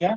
क्या?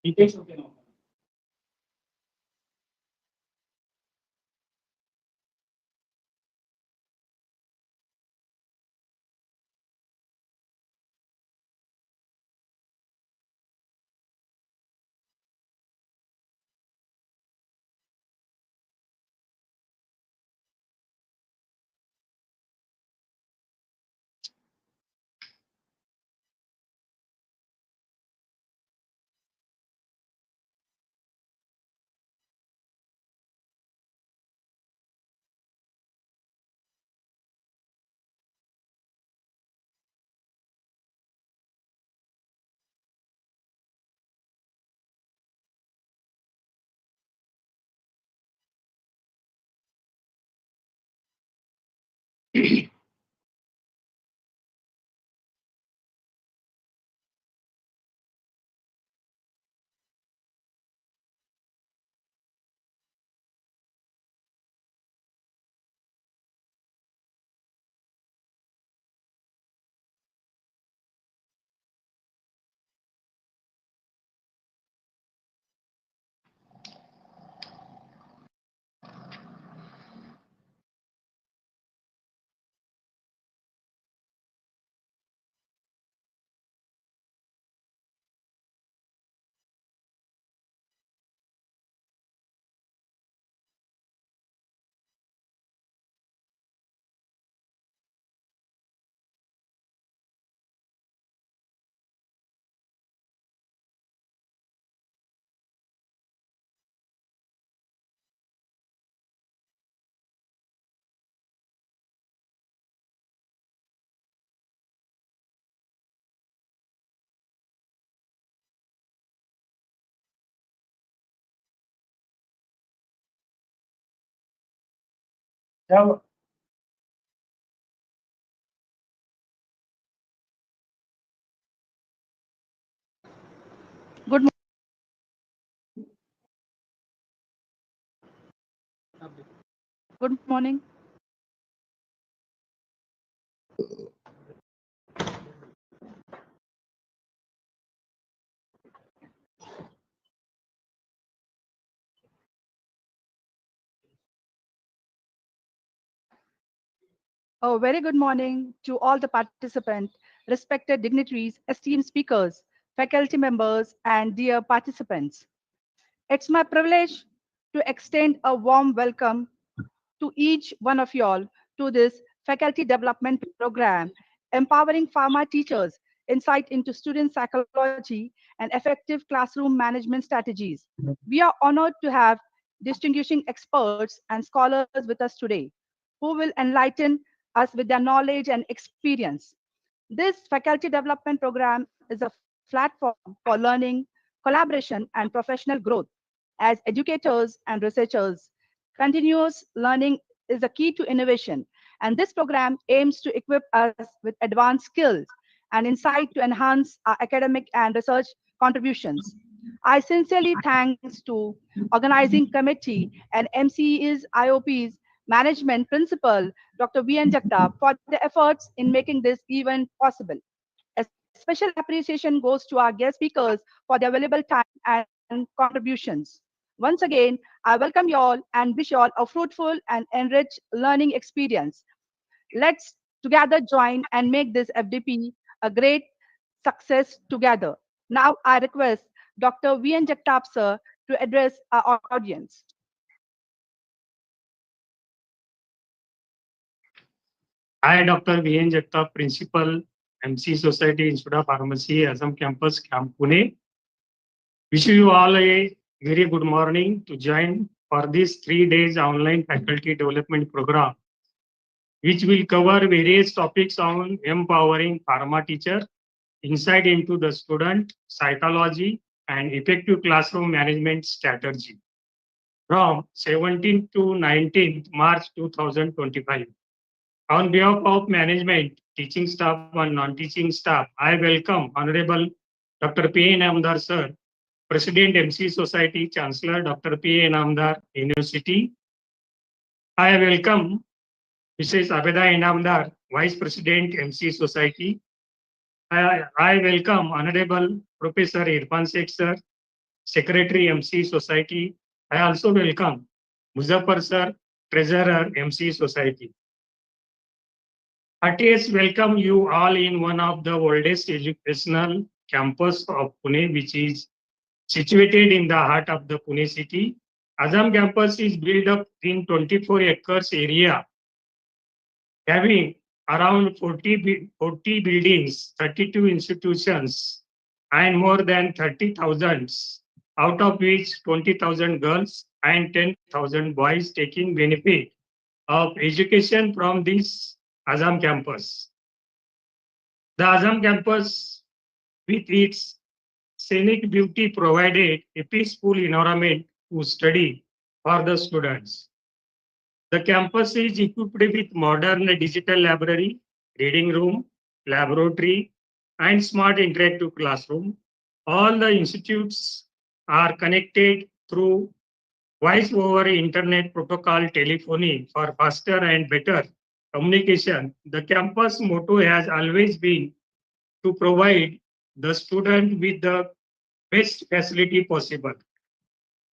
ठीक है, छोटे ना। Java. Good Good morning. A very good morning to all the participants, respected dignitaries, esteemed speakers, faculty members, and dear participants. It's my privilege to extend a warm welcome to each one of y'all to this faculty development program, empowering pharma teachers, insight into student psychology, and effective classroom management strategies. We are honored to have distinguishing experts and scholars with us today who will enlighten us with their knowledge and experience. This faculty development program is a platform for learning, collaboration, and professional growth. As educators and researchers, continuous learning is the key to innovation, and this program aims to equip us with advanced skills and insight to enhance our academic and research contributions. I sincerely thanks to organizing committee and MCE's IOP's management principal, Dr. V.N. Jagtap, for the efforts in making this event possible. A special appreciation goes to our guest speakers for their valuable time and contributions. Once again, I welcome you all and wish you all a fruitful and enriched learning experience. Let's together join and make this FDP a great success together. Now I request Dr. V.N. Jagtap sir to address our audience. I, Dr. V.N. Jagtap, Principal, MC Society Institute of Pharmacy, Assam Campus, Camp Pune. Wish you all a very good morning to join for this 3 days online faculty development program, which will cover various topics on empowering pharma teacher, insight into the student, psychology, and effective classroom management strategy from 17th to 19th March 2025. On behalf of management, teaching staff and non-teaching staff, I welcome Honorable Dr. P. Namdar Sir, President MC Society, Chancellor Dr. P. Namdar University. I welcome Mrs. Abeda Namdar, Vice President MC Society. I welcome Honorable Professor Irfan Sheikh Sir, Secretary MC Society. I also welcome Muzaffar Sir, Treasurer MC Society. RTS welcome you all in one of the oldest educational campus of Pune, which is situated in the heart of the Pune city. Assam campus is built up in 24 acres area, having around 40 buildings, 32 institutions, and more than 30,000, out of which 20,000 girls and 10,000 boys taking benefit of education from this Assam campus. The Assam campus, with its scenic beauty, provided a peaceful environment to study for the students. The campus is equipped with modern digital library, reading room, laboratory, and smart interactive classroom. All the institutes are connected through voice over internet protocol telephony for faster and better communication. The campus motto has always been to provide the student with the best facility possible.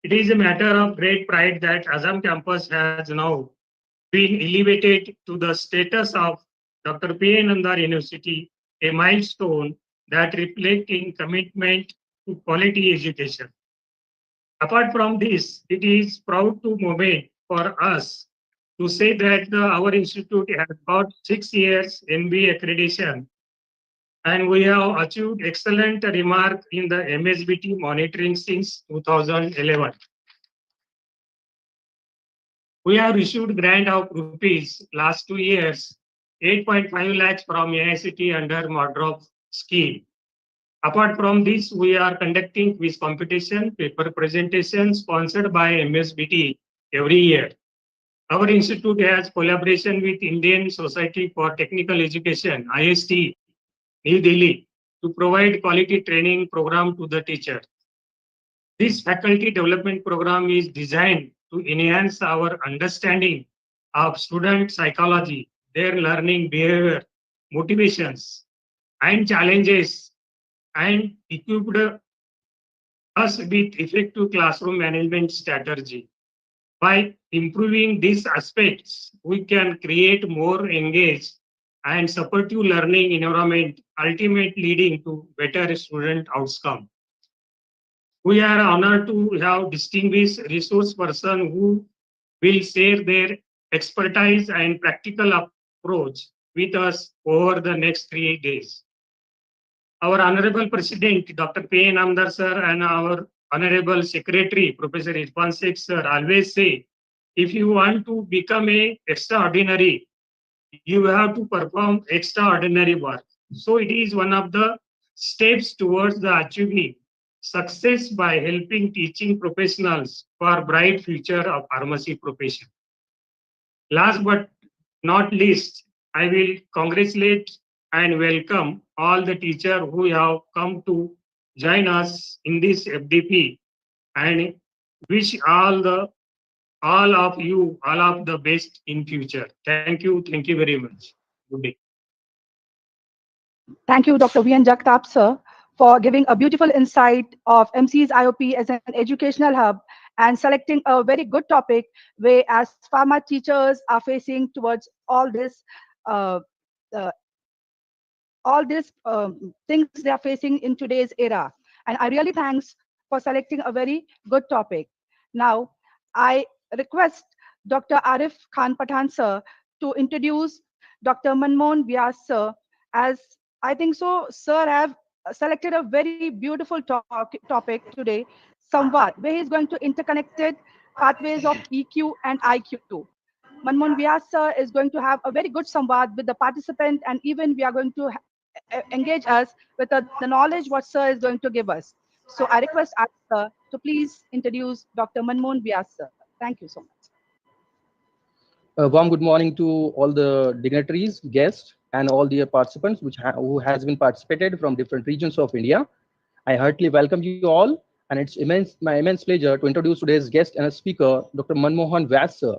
It is a matter of great pride that Assam campus has now been elevated to the status of Dr. P. Nandar University, a milestone that reflects in commitment to quality education. Apart from this, it is proud to moment for us to say that our institute has got 6 years MBA accreditation, and we have achieved excellent remark in the MSBT monitoring since 2011. We have received grant of rupees last 2 years, 8.5 lakhs from AICT under Modrop scheme. Apart from this, we are conducting quiz competition, paper presentation sponsored by MSBT every year. Our institute has collaboration with Indian Society for Technical Education, IST, New Delhi, to provide quality training program to the teacher. This faculty development program is designed to enhance our understanding of student psychology, their learning behavior, motivations, and challenges, and equipped us with effective classroom management strategy. By improving these aspects, we can create more engaged and supportive learning environment, ultimately leading to better student outcome. We are honored to have distinguished resource person who will share their expertise and practical approach with us over the next 3 days. Our Honorable President, Dr. P. Namdar sir, and our Honorable Secretary, Professor Irfan Sheikh sir, always say, if you want to become a extraordinary, you have to perform extraordinary work. So it is one of the steps towards the achieving success by helping teaching professionals for bright future of pharmacy profession. Last but not least, I will congratulate and welcome all the teachers who have come to join us in this FDP and wish all of you all of the best in future. Thank you very much. Good day. Thank you, Dr. V. N. Jagtap, sir, for giving a beautiful insight of MC's IOP as an educational hub and selecting a very good topic where as pharma teachers are facing towards uh, uh, all these things they are facing in today's era. And I really thanks for selecting a very good topic. Now, I request Dr. Arif Khan Pathan sir to introduce Dr. Manmohan Vyas sir, as I think so, sir have selected a very beautiful topic today, Samvad, where he's going to interconnected pathways of EQ and IQ. Manmohan Vyas sir is going to have a very good samvad with the participant, and even we are going to engage us with the knowledge what sir is going to give us. So I request us, sir, to please introduce Dr. Manmohan Vyas sir. Thank you so much. A warm good morning to all the dignitaries, guests, and all the participants who has been participated from different regions of India. I heartily welcome you all, and it's my immense pleasure to introduce today's guest and speaker, Dr. Manmohan Vyas sir.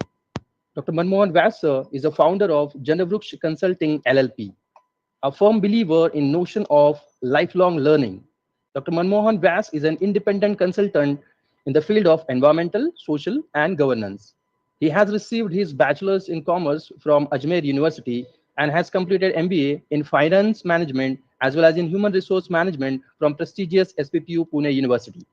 Dr. Manmohan Vyas sir is the founder of Janavruksha Consulting LLP, a firm believer in notion of lifelong learning. Dr. Manmohan Vyas is an independent consultant in the field of environmental, social, and governance. He has received his bachelor's in commerce from Ajmer University and has completed MBA in finance management as well as in human resource management from prestigious SPPU Pune University.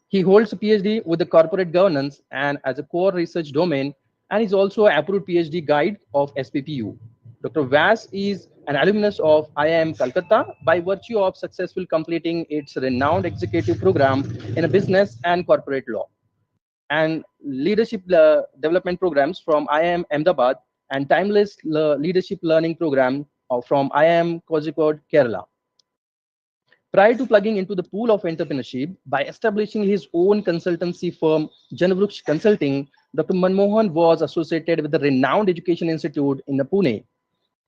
He holds a PhD with the corporate governance and as a core research domain, and is also an approved PhD guide of SPPU. Dr. Vyas is an alumnus of IIM Calcutta by virtue of successfully completing its renowned executive program in a business and corporate law, and leadership development programs from IIM Ahmedabad and timeless leadership learning program from IIM Kozhikode, Kerala. Prior to plugging into the pool of entrepreneurship by establishing his own consultancy firm, Janavruksha Consulting, Dr. Manmohan was associated with the renowned education institute in Pune,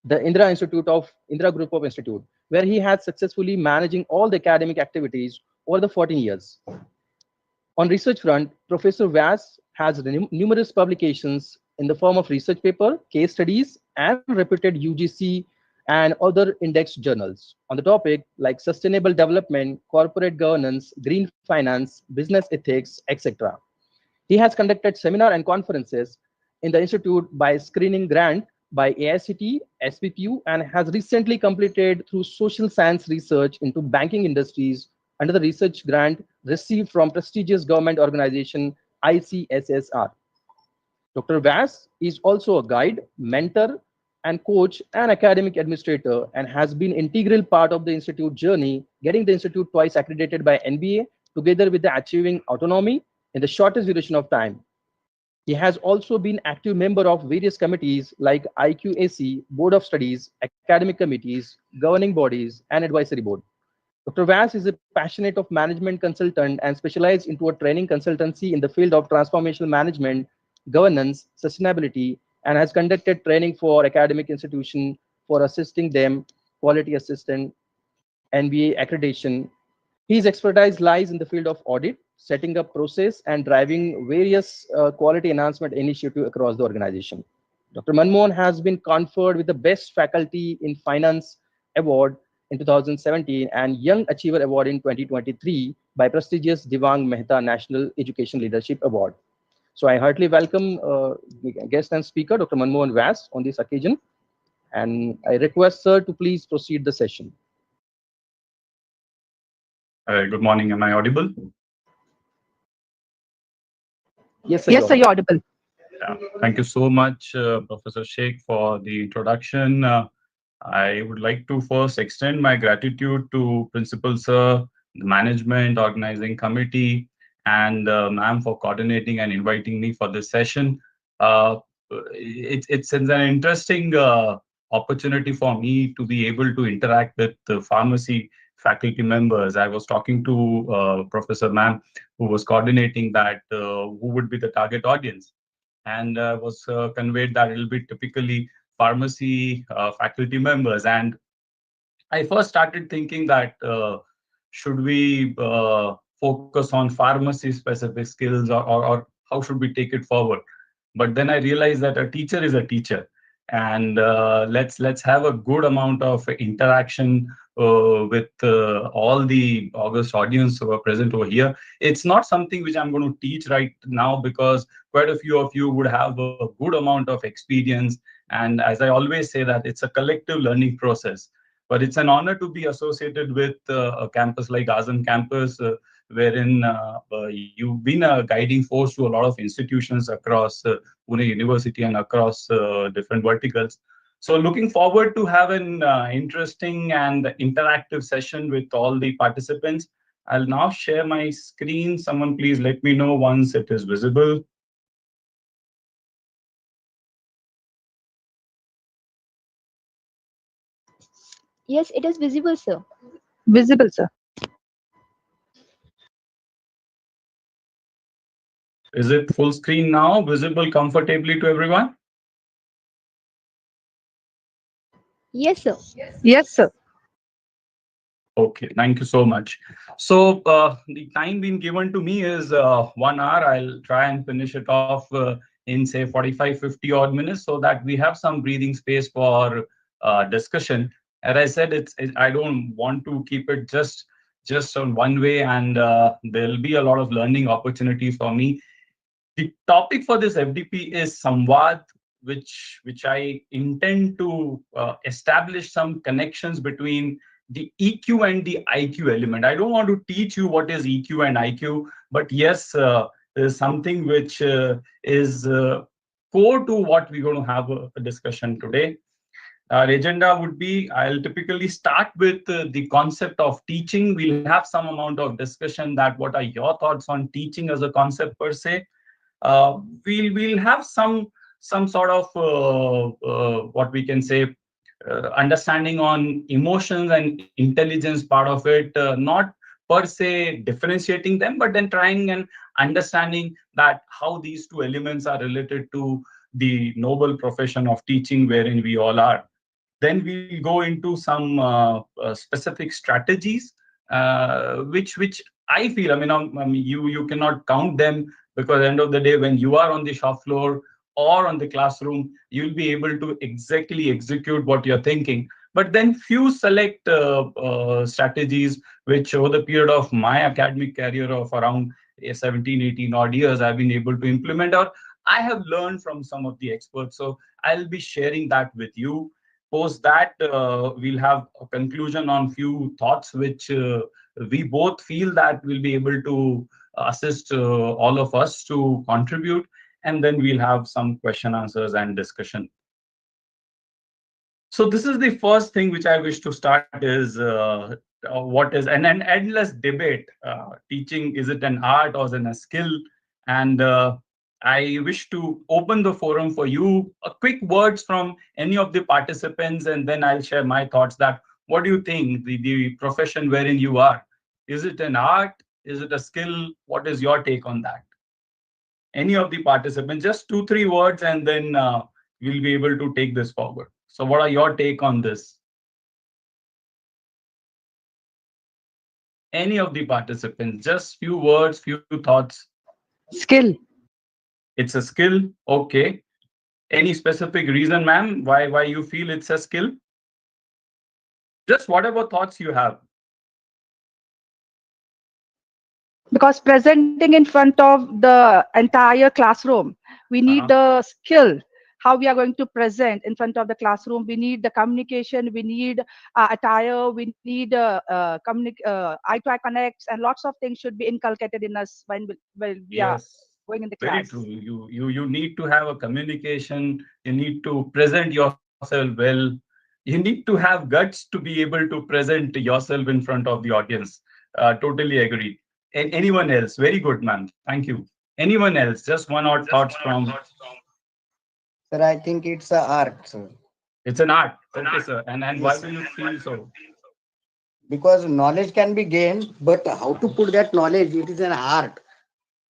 the Indira Group of Institute, where he had successfully managing all the academic activities over the 14 years. On research front, Professor Vyas has numerous publications in the form of research paper, case studies, and reputed UGC and other index journals on the topic like sustainable development, corporate governance, green finance, business ethics, etc. He has conducted seminar and conferences in the institute by screening grant by AICT, SPPU, and has recently completed through social science research into banking industries under the research grant received from prestigious government organization ICSSR. Dr. Vyas is also a guide, mentor, and coach and academic administrator, and has been integral part of the institute journey, getting the institute twice accredited by NBA together with the achieving autonomy in the shortest duration of time. He has also been active member of various committees like IQAC, Board of Studies, academic committees, governing bodies, and advisory board. Dr. Vyas is a passionate of management consultant and specialized into a training consultancy in the field of transformational management governance, sustainability, and has conducted training for academic institutions for assisting them, quality assistant, NBA accreditation. His expertise lies in the field of audit, setting up process, and driving various quality enhancement initiatives across the organization. Dr. Manmohan has been conferred with the Best Faculty in Finance Award in 2017 and Young Achiever Award in 2023 by prestigious Devang Mehta National Education Leadership Award. So I heartily welcome the guest and speaker, Dr. Manmohan Vyas, on this occasion, and I request sir to please proceed the session. Good morning. Am I audible? Yes, sir. Yes, sir, you're audible. Yeah. Thank you so much, Professor Sheikh, for the introduction. I would like to first extend my gratitude to Principal Sir, the management, organizing committee, and ma'am for coordinating and inviting me for this session. Uh, it's an interesting opportunity for me to be able to interact with the pharmacy faculty members. I was talking to Professor Ma'am, who was coordinating that, who would be the target audience, and was conveyed that it will be typically pharmacy faculty members. And I first started thinking that should we focus on pharmacy specific skills, or how should we take it forward? But then I realized that a teacher is a teacher, and let's have a good amount of interaction with all the august audience who are present over here. It's not something which I'm going to teach right now, because quite a few of you would have a good amount of experience. And as I always say, that it's a collective learning process. But it's an honor to be associated with a campus like Azam campus, wherein you've been a guiding force to a lot of institutions across Pune University and across different verticals. So looking forward to have an interesting and interactive session with all the participants. I'll now share my screen. Someone please let me know once it is visible. Yes, it is visible, sir. Visible, sir. Is it full screen now, visible comfortably to everyone? Yes, sir. Yes, sir. Okay, thank you so much. So the time being given to me is 1 hour. I'll try and finish it off in say 45, 50 odd minutes, so that we have some breathing space for discussion. As I said, I don't want to keep it just on one way, and there'll be a lot of learning opportunities for me. The topic for this FDP is Samvad, which I intend to establish some connections between the EQ and the IQ element. I don't want to teach you what is EQ and IQ, but yes, there's something which is core to what we're going to have a discussion today. Our agenda would be, I'll typically start with the concept of teaching. We'll have some amount of discussion that what are your thoughts on teaching as a concept per se. We'll have some sort of what we can say understanding on emotions and intelligence part of it, not per se differentiating them, but then trying and understanding that how these two elements are related to the noble profession of teaching wherein we all are. Then we'll go into some specific strategies, which I feel, you cannot count them, because at the end of the day, when you are on the shop floor or on the classroom, you'll be able to exactly execute what you're thinking. But then few select strategies, which over the period of my academic career of around 17, 18 odd years, I've been able to implement, or I have learned from some of the experts. So I'll be sharing that with you. Post that, we'll have a conclusion on few thoughts, which we both feel that will be able to assist all of us to contribute. And then we'll have some question answers and discussion. So this is the first thing which I wish to start is what is an endless debate. Teaching, is it an art or is it a skill? And I wish to open the forum for you. A quick words from any of the participants, and then I'll share my thoughts that what do you think the profession wherein you are? Is it an art? Is it a skill? What is your take on that? Any of the participants, just 2-3 words, and then we'll be able to take this forward. So what are your take on this? Any of the participants, just few words, few thoughts. Skill. It's a skill. Okay. Any specific reason, ma'am, why you feel it's a skill? Just whatever thoughts you have. Because presenting in front of the entire classroom, we need the skill. How we are going to present in front of the classroom. We need the communication. We need attire. We need eye-to-eye connects, and lots of things should be inculcated in us when we are Yes. going in the Very class. true. You need to have a communication. You need to present yourself well. You need to have guts to be able to present yourself in front of the audience. Totally agree. Anyone else? Very good, ma'am. Thank you. Anyone else? Just one odd thoughts from. Sir, I think it's a art, sir. It's an art. Okay, sir. And why Yes, do you feel so? because knowledge can be gained, but how to put that knowledge, it is an art.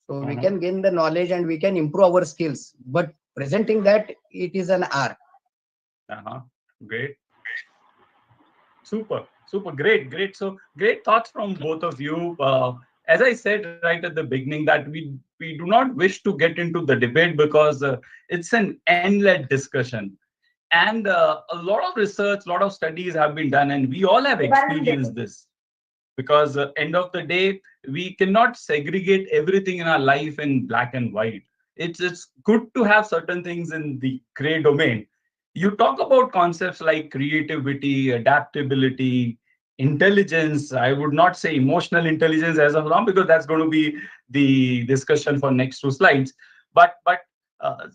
So we can gain the knowledge and we can improve our skills, but presenting that, it is an art. Great. Super. Great. So great thoughts from both of you. As I said right at the beginning, that we do not wish to get into the debate because it's an end-led discussion. And a lot of research, a lot of studies have been done, and we all have experienced this. Because end of the day, we cannot segregate everything in our life in black and white. It's good to have certain things in the gray domain. You talk about concepts like creativity, adaptability, intelligence. I would not say emotional intelligence as of now, because that's going to be the discussion for next 2 slides. But uh,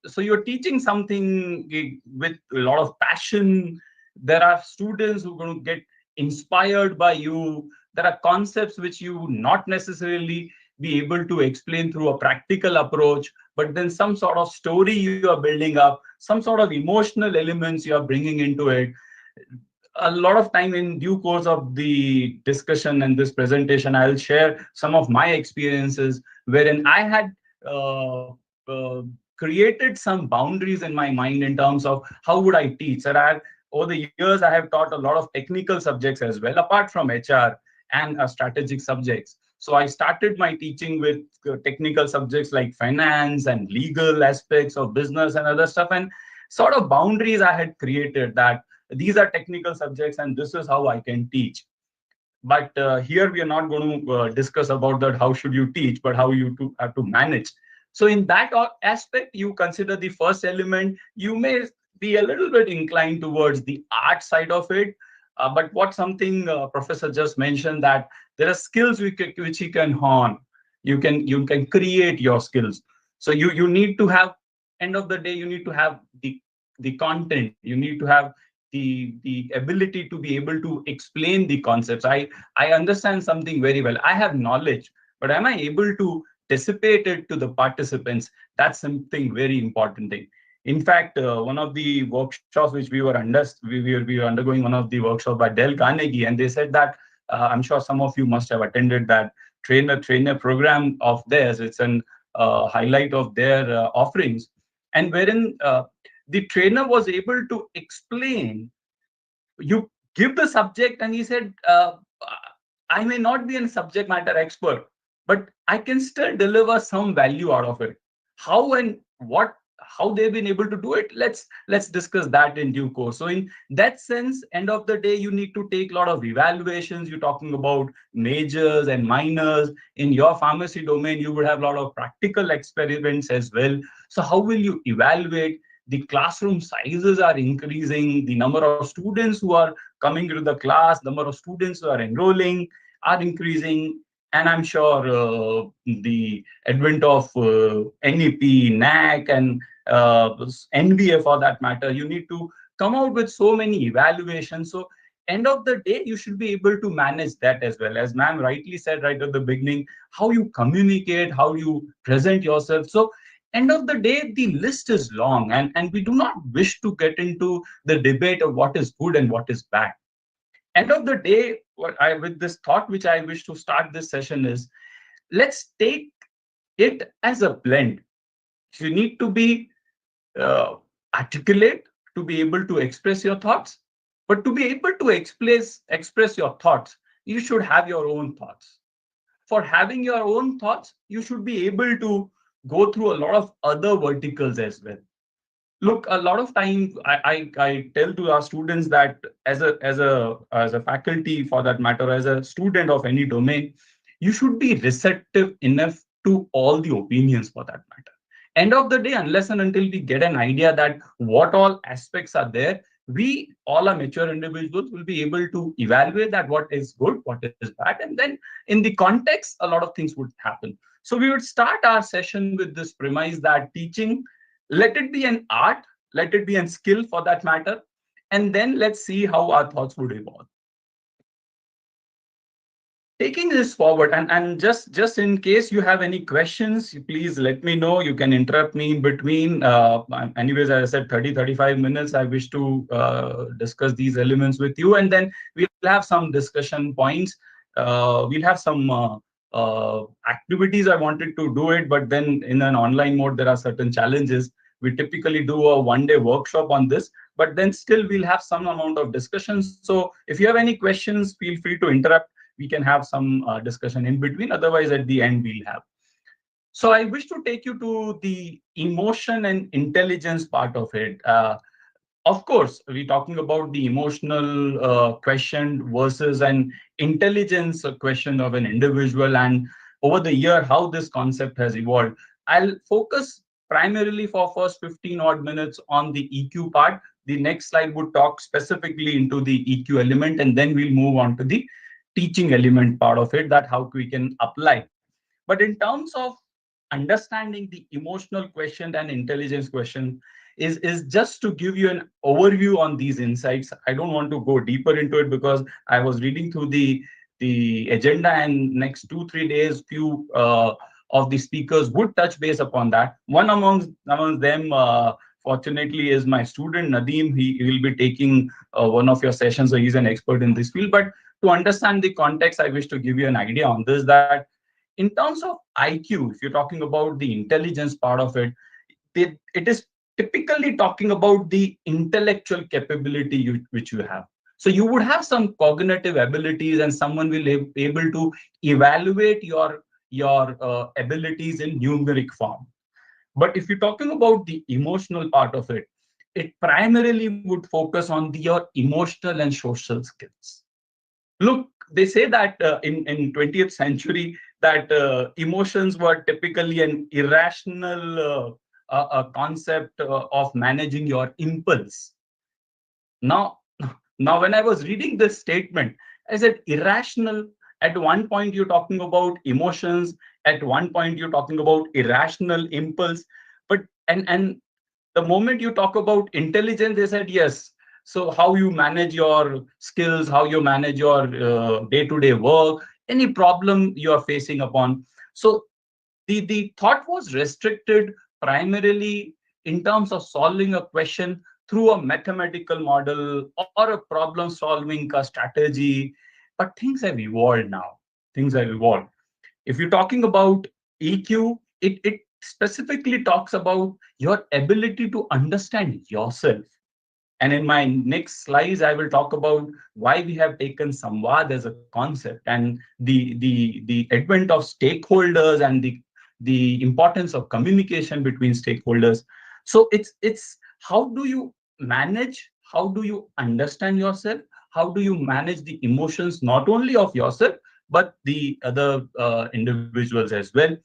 so you're teaching something with a lot of passion. There are students who are going to get inspired by you. There are concepts which you would not necessarily be able to explain through a practical approach, but then some sort of story you are building up, some sort of emotional elements you are bringing into it. A lot of time in due course of the discussion and this presentation, I'll share some of my experiences wherein I had created some boundaries in my mind in terms of how would I teach. And over the years, I have taught a lot of technical subjects as well, apart from HR and strategic subjects. So I started my teaching with technical subjects like finance and legal aspects of business and other stuff, and sort of boundaries I had created that these are technical subjects and this is how I can teach. But here we are not going to discuss about that how should you teach, but how you have to manage. So in that aspect, you consider the first element. You may be a little bit inclined towards the art side of it. But what something Professor just mentioned, that there are skills which you can hone. You can create your skills. So you need to have, end of the day, you need to have the content. You need to have the ability to be able to explain the concepts. I understand something very well. I have knowledge, but am I able to dissipate it to the participants? That's something very important thing. In fact, one of the workshops which we were undergoing one of the workshops by Dell Carnegie, and they said that I'm sure some of you must have attended that trainer program of theirs. It's an highlight of their offerings, and wherein the trainer was able to explain. You give the subject, and he said, I may not be a subject matter expert, but I can still deliver some value out of it. How and what, how they've been able to do it, let's discuss that in due course. So in that sense, end of the day, you need to take a lot of evaluations. You're talking about majors and minors. In your pharmacy domain, you would have a lot of practical experiments as well. So how will you evaluate? The classroom sizes are increasing, the number of students who are coming to the class, number of students who are enrolling are increasing. And I'm sure the advent of NEP, NAC, and NBA for that matter, you need to come out with so many evaluations. So end of the day, you should be able to manage that as well. As ma'am rightly said right at the beginning, how you communicate, how you present yourself. So end of the day, the list is long, and we do not wish to get into the debate of what is good and what is bad. End of the day, with this thought which I wish to start this session is, let's take it as a blend. You need to be uh, articulate to be able to express your thoughts, but to be able to express your thoughts, you should have your own thoughts. For having your own thoughts, you should be able to go through a lot of other verticals as well. Look, a lot of time I tell to our students that as a faculty, for that matter, as a student of any domain, you should be receptive enough to all the opinions, for that matter. End of the day, unless and until we get an idea that what all aspects are there, we all are mature individuals will be able to evaluate that what is good, what is bad, and then in the context, a lot of things would happen. So we would start our session with this premise that teaching, let it be an art, let it be a skill for that matter, and then let's see how our thoughts would evolve. Taking this forward, and just in case you have any questions, please let me know. You can interrupt me in between. Anyways, as I said, 30-35 minutes, I wish to discuss these elements with you, and then we'll have some discussion points. We'll have some activities. I wanted to do it, but then in an online mode, there are certain challenges. We typically do a one-day workshop on this, but then still we'll have some amount of discussions. So if you have any questions, feel free to interrupt. We can have some discussion in between. Otherwise, at the end, we'll have. So I wish to take you to the emotion and intelligence part of it. Of course, we're talking about the emotional question versus an intelligence question of an individual, and over the year, how this concept has evolved. I'll focus primarily for first 15 odd minutes on the EQ part. The next slide would talk specifically into the EQ element, and then we'll move on to the teaching element part of it, that how we can apply. But in terms of understanding the emotional question and intelligence question, is just to give you an overview on these insights. I don't want to go deeper into it because I was reading through the agenda, and next 2-3 days, few of the speakers would touch base upon that. One among them, fortunately, is my student Nadeem. He will be taking one of your sessions, so he's an expert in this field. But to understand the context, I wish to give you an idea on this, that in terms of IQ, if you're talking about the intelligence part of it, it is typically talking about the intellectual capability which you have. So you would have some cognitive abilities, and someone will be able to evaluate your abilities in numeric form. But if you're talking about the emotional part of it, it primarily would focus on your emotional and social skills. Look, they say that in 20th century that emotions were typically an irrational concept of managing your impulse. Now, now, when I was reading this statement, I said irrational. At one point, you're talking about emotions. At one point, you're talking about irrational impulse. But and the moment you talk about intelligence, they said yes. So how you manage your skills, how you manage your day-to-day work, any problem you are facing upon. So the thought was restricted primarily in terms of solving a question through a mathematical model or a problem solving strategy. But things have evolved now. Things have evolved. If you're talking about EQ, it specifically talks about your ability to understand yourself. And in my next slides, I will talk about why we have taken Samvad as a concept, and the advent of stakeholders, and the importance of communication between stakeholders. So it's how do you manage, how do you understand yourself, how do you manage the emotions not only of yourself but the other individuals as well.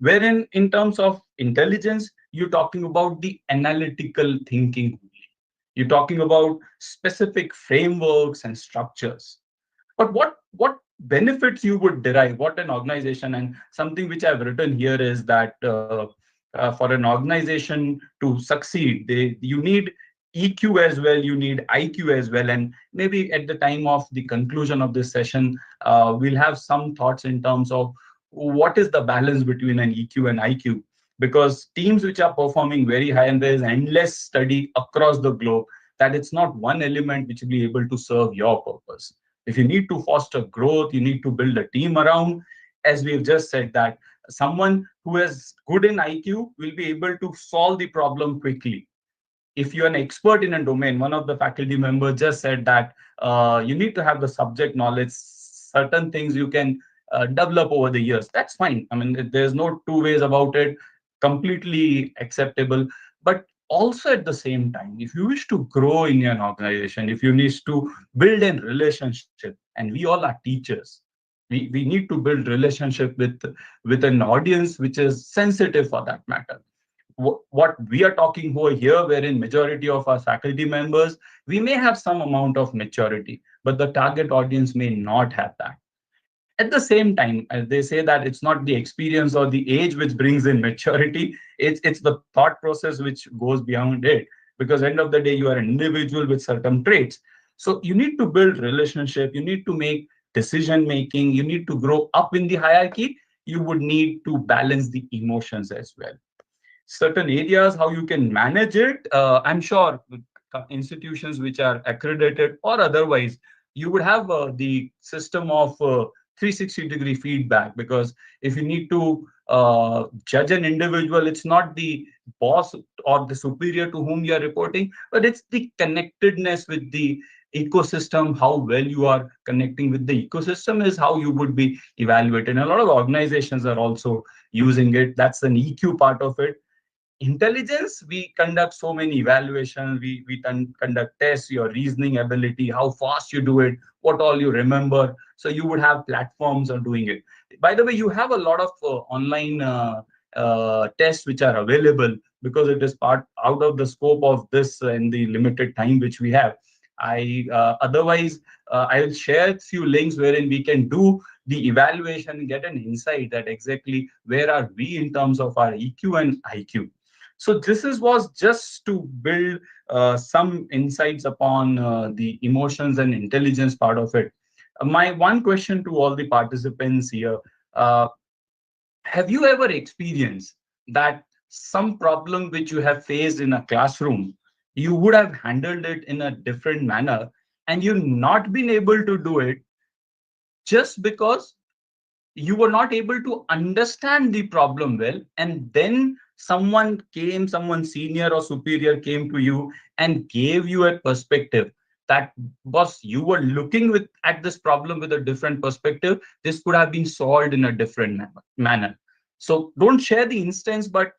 Wherein in terms of intelligence, you're talking about the analytical thinking. You're talking about specific frameworks and structures. But what benefits you would derive, what an organization, and something which I've written here is that for an organization to succeed, you need EQ as well, you need IQ as well. And maybe at the time of the conclusion of this session, we'll have some thoughts in terms of what is the balance between an EQ and IQ. Because teams which are performing very high, and there's endless study across the globe, that it's not one element which will be able to serve your purpose. If you need to foster growth, you need to build a team around, as we've just said, that someone who is good in IQ will be able to solve the problem quickly. If you're an expert in a domain, one of the faculty members just said that you need to have the subject knowledge. Certain things you can develop over the years. That's fine. I mean, there's no two ways about it. Completely acceptable. But also at the same time, if you wish to grow in an organization, if you need to build a relationship, and we all are teachers, we need to build relationship with an audience which is sensitive for that matter. What we are talking over here, wherein majority of our faculty members, we may have some amount of maturity, but the target audience may not have that. At the same time, as they say that it's not the experience or the age which brings in maturity, it's the thought process which goes beyond it. Because end of the day, you are an individual with certain traits. So you need to build relationship, you need to make decision making, you need to grow up in the hierarchy, you would need to balance the emotions as well. Certain areas, how you can manage it, I'm sure institutions which are accredited or otherwise, you would have the system of 360-degree feedback. Because if you need to judge an individual, it's not the boss or the superior to whom you are reporting, but it's the connectedness with the ecosystem. How well you are connecting with the ecosystem is how you would be evaluated. And a lot of organizations are also using it. That's an EQ part of it. Intelligence, we conduct so many evaluations, we conduct tests, your reasoning ability, how fast you do it, what all you remember. So you would have platforms on doing it. By the way, you have a lot of online tests which are available. Because it is part out of the scope of this in the limited time which we have. Otherwise I will share few links wherein we can do the evaluation and get an insight that exactly where are we in terms of our EQ and IQ. So this was just to build some insights upon the emotions and intelligence part of it. My one question to all the participants here, have you ever experienced that some problem which you have faced in a classroom, you would have handled it in a different manner and you not been able to do it just because you were not able to understand the problem well, and then someone senior or superior came to you and gave you a perspective that, boss, you were looking at this problem with a different perspective, this could have been solved in a different manner. So don't share the instance, but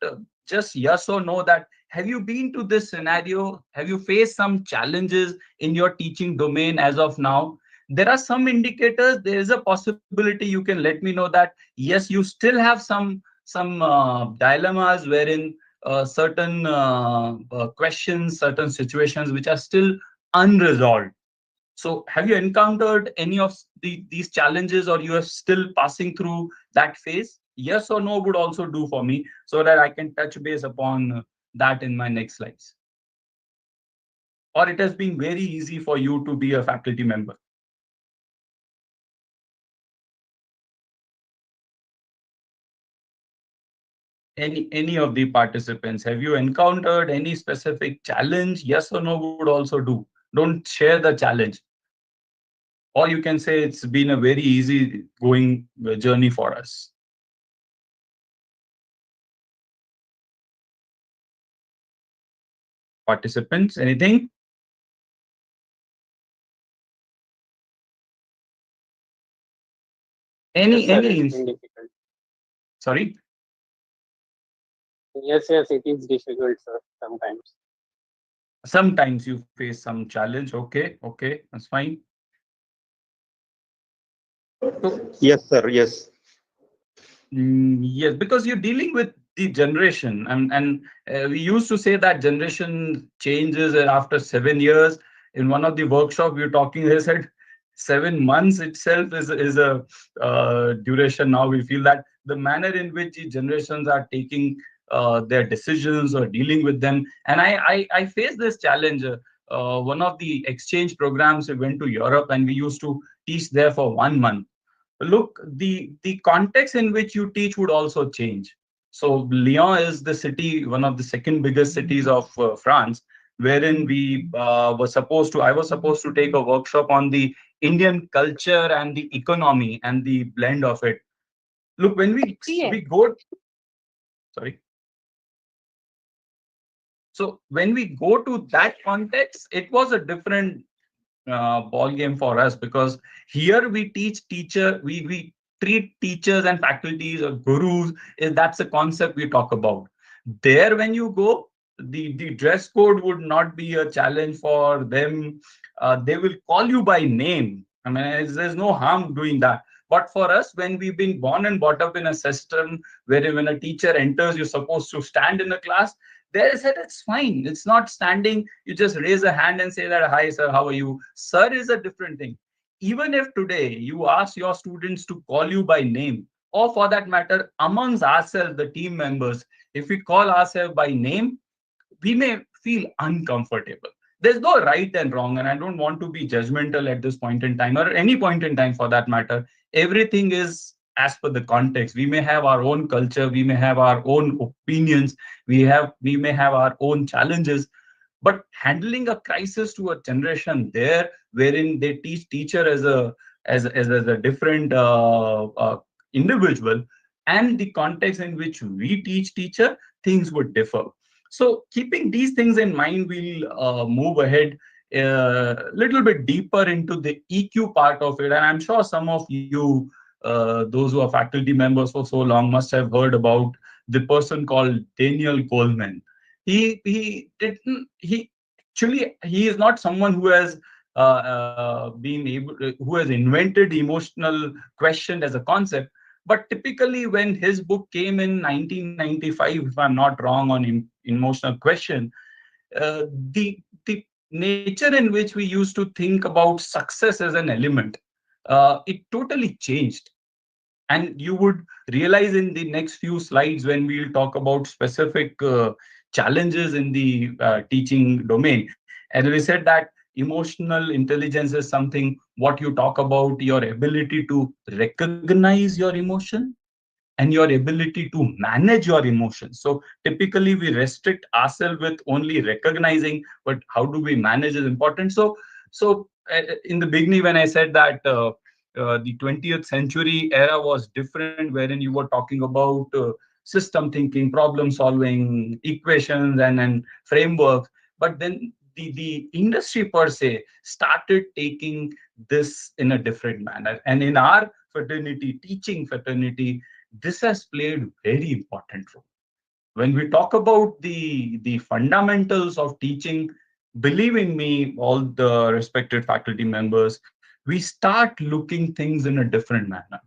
just yes or no, that have you been to this scenario, have you faced some challenges in your teaching domain as of now? There are some indicators, there is a possibility you can let me know that yes, you still have some dilemmas wherein certain questions, certain situations which are still unresolved. So have you encountered any of these challenges, or you are still passing through that phase? Yes or no would also do for me, so that I can touch base upon that in my next slides. Or it has been very easy for you to be a faculty member. Any of the participants, have you encountered any specific challenge? Yes or no would also do. Don't share the challenge. Or you can say it's been a very easy going journey for us. Participants, anything? Any difficult. Sorry? Yes, it is difficult, sir, sometimes. Sometimes you face some challenge. Okay, that's fine. So, Yes, sir. Yes. yes, because you're dealing with the generation, and we used to say that generation changes after 7 years. In one of the workshops we were talking, they said 7 months itself is a duration. Now we feel that the manner in which the generations are taking their decisions or dealing with them, and I face this challenge. One of the exchange programs, we went to Europe and we used to teach there for 1 month. Look, the context in which you teach would also change. So Lyon is the city, one of the second biggest cities of France, wherein I was supposed to take a workshop on the Indian culture and the economy and the blend of it. Look, when we go Sorry. So when we go to that context, it was a different ball game for us, because here we we treat teachers and faculties or gurus. That's the concept we talk about. There, when you go, the dress code would not be a challenge for them. They will call you by name. I mean, there's no harm doing that. But for us, when we've been born and brought up in a system where when a teacher enters, you're supposed to stand in the class. They said it's fine. It's not standing. You just raise a hand and say that, hi, sir, how are you? Sir is a different thing. Even if today you ask your students to call you by name, or for that matter, amongst ourselves, the team members, if we call ourselves by name, we may feel uncomfortable. There's no right and wrong, and I don't want to be judgmental at this point in time, or any point in time for that matter. Everything is as per the context. We may have our own culture, we may have our own opinions, we may have our own challenges, but handling a crisis to a generation there, wherein they teach teacher as a different individual, and the context in which we teach teacher, things would differ. So keeping these things in mind, we'll move ahead a little bit deeper into the EQ part of it. And I'm sure some of you, those who are faculty members for so long, must have heard about the person called Daniel Goleman. He didn't he actually he is not someone who has been able who has invented emotional question as a concept. But typically, when his book came in 1995, if I'm not wrong, on emotional question, the nature in which we used to think about success as an element, it totally changed. And you would realize in the next few slides, when we'll talk about specific challenges in the teaching domain. And we said that emotional intelligence is something what you talk about, your ability to recognize your emotion and your ability to manage your emotions. So typically we restrict ourselves with only recognizing, but how do we manage is important. So in the beginning, when I said that the 20th century era was different, wherein you were talking about system thinking, problem solving, equations, and frameworks. But then the industry per se started taking this in a different manner. And in our fraternity, teaching fraternity, this has played very important role. When we talk about the fundamentals of teaching, believe in me, all the respected faculty members, we start looking things in a different manner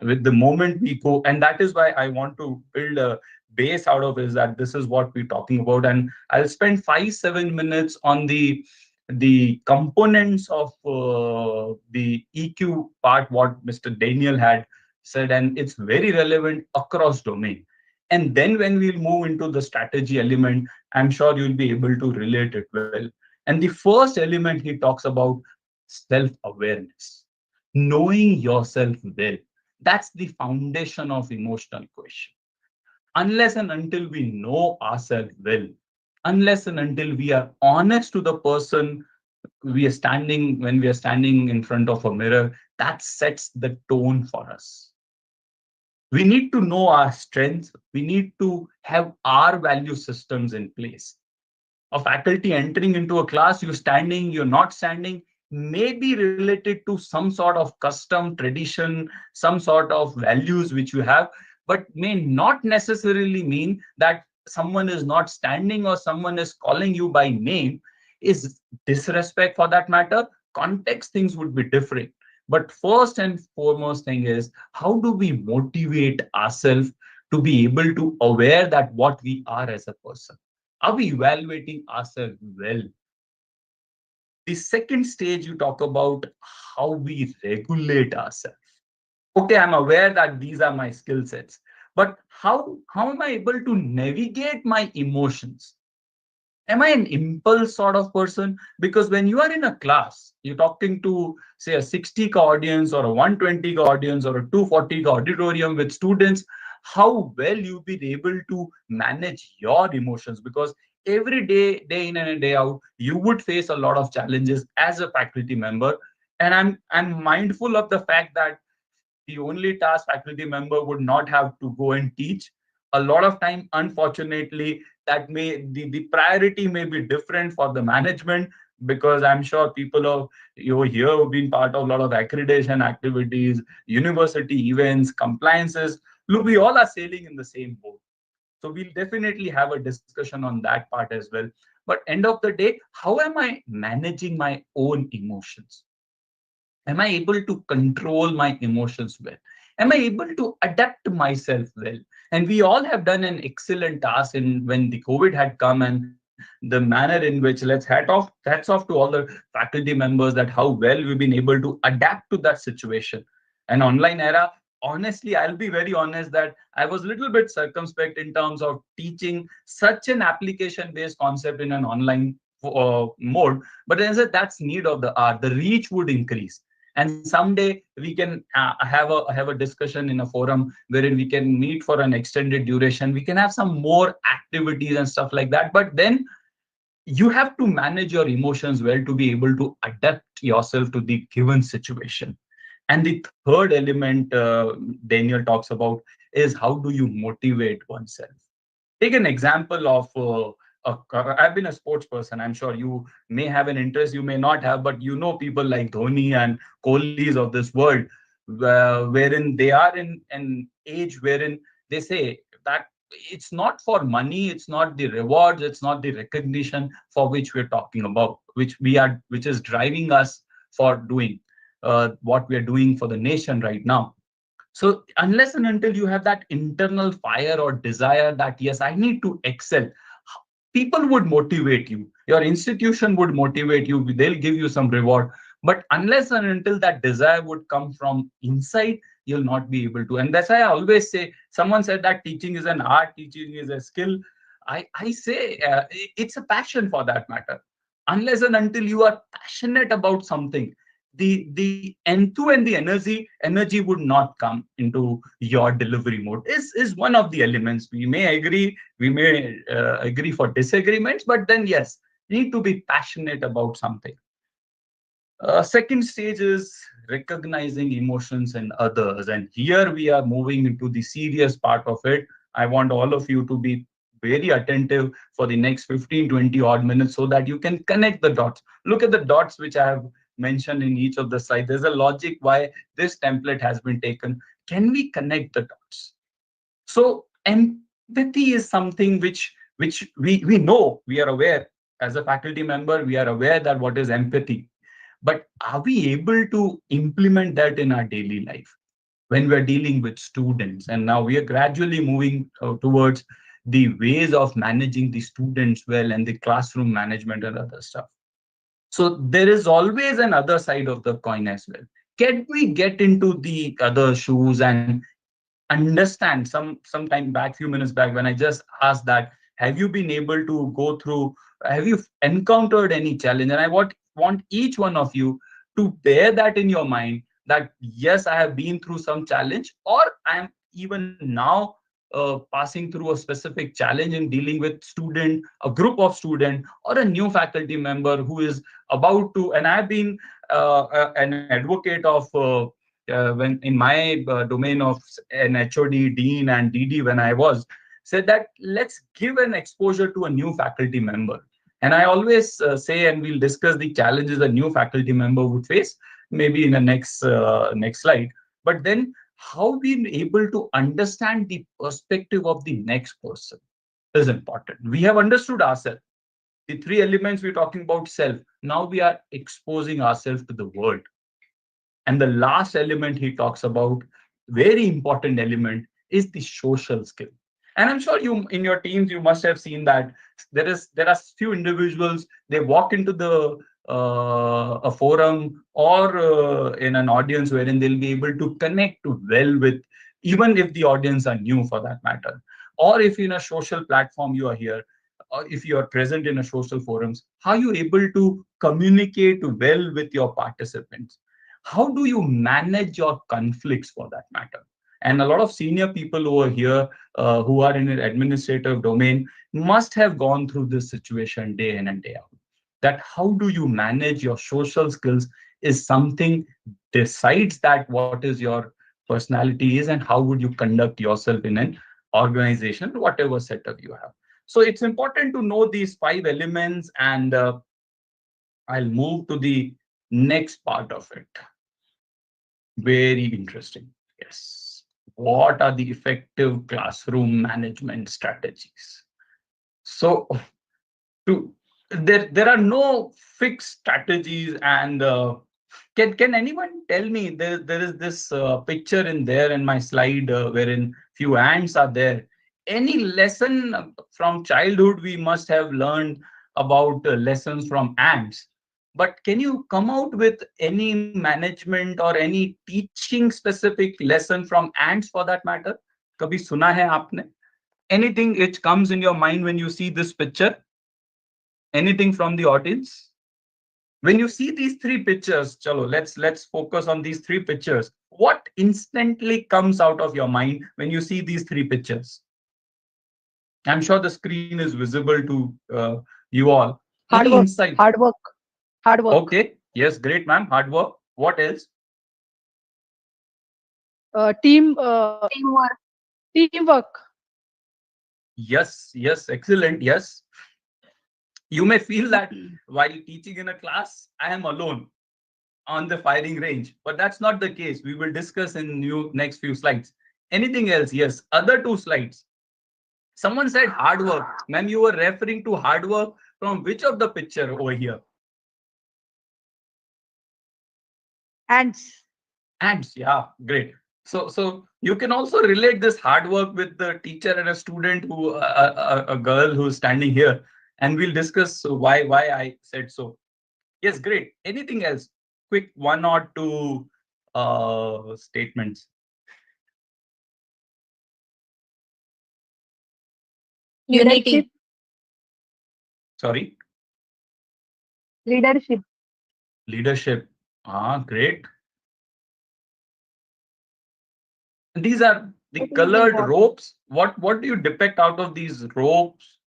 with the moment we go. And that is why I want to build a base out of is that this is what we're talking about. And I'll spend 5-7 minutes on the components of the EQ part, what Mr. Daniel had said, and it's very relevant across domain. And then when we'll move into the strategy element, I'm sure you'll be able to relate it well. And the first element he talks about, self-awareness, knowing yourself well. That's the foundation of emotional question. Unless and until we know ourselves well, unless and until we are honest to the person we are standing when we are standing in front of a mirror, that sets the tone for us. We need to know our strengths. We need to have our value systems in place. A faculty entering into a class, you're standing, you're not standing, may be related to some sort of custom, tradition, some sort of values which you have, but may not necessarily mean that someone is not standing or someone is calling you by name is disrespect for that matter. Context, things would be different. But first and foremost thing is, how do we motivate ourselves to be able to aware that what we are as a person? Are we evaluating ourselves well? The second stage, you talk about how we regulate ourselves. Okay, I'm aware that these are my skill sets, but how am I able to navigate my emotions? Am I an impulse sort of person? Because when you are in a class, you're talking to, say, a 60 ka audience or a 120 ka audience or a 240 ka auditorium with students, how well you've been able to manage your emotions. Because every day, day in and day out, you would face a lot of challenges as a faculty member. And I'm mindful of the fact that the only task faculty member would not have to go and teach, A lot of time, unfortunately, that may the priority may be different for the management, because I'm sure people of you here have been part of a lot of accreditation activities, university events, compliances. Look, we all are sailing in the same boat. So we'll definitely have a discussion on that part as well. But end of the day, how am I managing my own emotions? Am I able to control my emotions well? Am I able to adapt myself well? And we all have done an excellent task in when the COVID had come, and the manner in which, hats off to all the faculty members, that how well we've been able to adapt to that situation. An online era, honestly, I'll be very honest that I was a little bit circumspect in terms of teaching such an application-based concept in an online mode. But then I said that's need of the hour. The reach would increase, and someday we can have a discussion in a forum wherein we can meet for an extended duration. We can have some more activities and stuff like that. But then you have to manage your emotions well to be able to adapt yourself to the given situation. And the third element Daniel talks about is how do you motivate oneself. Take an example of I've been a sports person. I'm sure you may have an interest, you may not have, but you know people like Dhoni and Kohli's of this world, wherein they are in an age wherein they say that it's not for money, it's not the rewards, it's not the recognition for which we're talking about, which is driving us for doing what we are doing for the nation right now. So unless and until you have that internal fire or desire that, yes, I need to excel, people would motivate you. Your institution would motivate you. They'll give you some reward. But unless and until that desire would come from inside, you'll not be able to. And that's why I always say, someone said that teaching is an art, teaching is a skill. I say it's a passion for that matter. Unless and until you are passionate about something, the enthu and the energy would not come into your delivery mode. Is one of the elements. We may agree for disagreements, but then yes, need to be passionate about something. Second stage is recognizing emotions in others, and here we are moving into the serious part of it. I want all of you to be very attentive for the next 15-20 odd minutes so that you can connect the dots. Look at the dots which I have mentioned in each of the slides. There's a logic why this template has been taken. Can we connect the dots? So empathy is something which we know, we are aware. As a faculty member, we are aware that what is empathy. But are we able to implement that in our daily life when we're dealing with students? And now we are gradually moving towards the ways of managing the students well and the classroom management and other stuff. So there is always another side of the coin as well. Can we get into the other shoes and understand? Some time back, few minutes back, when I just asked that, have you been able to go through, have you encountered any challenge? And I want each one of you to bear that in your mind, that yes, I have been through some challenge, or I am even now passing through a specific challenge in dealing with student, a group of student, or a new faculty member who is about to. And I've been an advocate of when in my domain of an HOD, Dean, and DD, when I was said that let's give an exposure to a new faculty member. And I always say, and we'll discuss the challenges a new faculty member would face, maybe in the next slide. But then how being able to understand the perspective of the next person is important. We have understood ourselves. The three elements we're talking about: self. Now we are exposing ourselves to the world. And the last element he talks about, very important element, is the social skill. And I'm sure you in your teams you must have seen that there are few individuals, they walk into the a forum or in an audience wherein they'll be able to connect well with, even if the audience are new for that matter, or if in a social platform you are here, or if you are present in a social forums, how you able to communicate well with your participants? How do you manage your conflicts for that matter? And a lot of senior people over here who are in an administrative domain must have gone through this situation day in and day out. That how do you manage your social skills is something decides that what is your personality is and how would you conduct yourself in an organization, whatever setup you have. So it's important to know these 5 elements, and I'll move to the next part of it. Very interesting. Yes. What are the effective classroom management strategies? So to there are no fixed strategies, and can anyone tell me, there is this picture in there in my slide, wherein few ants are there. Any lesson from childhood we must have learned about lessons from ants, but can you come out with any management or any teaching specific lesson from ants for that matter? Kabhi suna hai aapne? Anything which comes in your mind when you see this picture? Anything from the audience? When you see these 3 pictures, chalo, let's focus on these 3 pictures. What instantly comes out of your mind when you see these 3 pictures? I'm sure the screen is visible to you all. Hard Any work, insight? hard work, hard work. Okay, yes, great, ma'am. Hard work. What else? Teamwork. Yes, excellent. Yes. You may feel that while teaching in a class, I am alone on the firing range, but that's not the case. We will discuss in next few slides. Anything else? Yes, other 2 slides. Someone said hard work. Ma'am, you were referring to hard work from which of the picture over here? Ants. Ants, yeah, great. So you can also relate this hard work with the teacher and a student who a girl who's standing here, and we'll discuss why I said so. Yes, great. Anything else? Quick 1 or 2 statements. Unity. Sorry, Leadership. leadership. Ah, great. These are the It is colored important. ropes. What do you depict out of these ropes?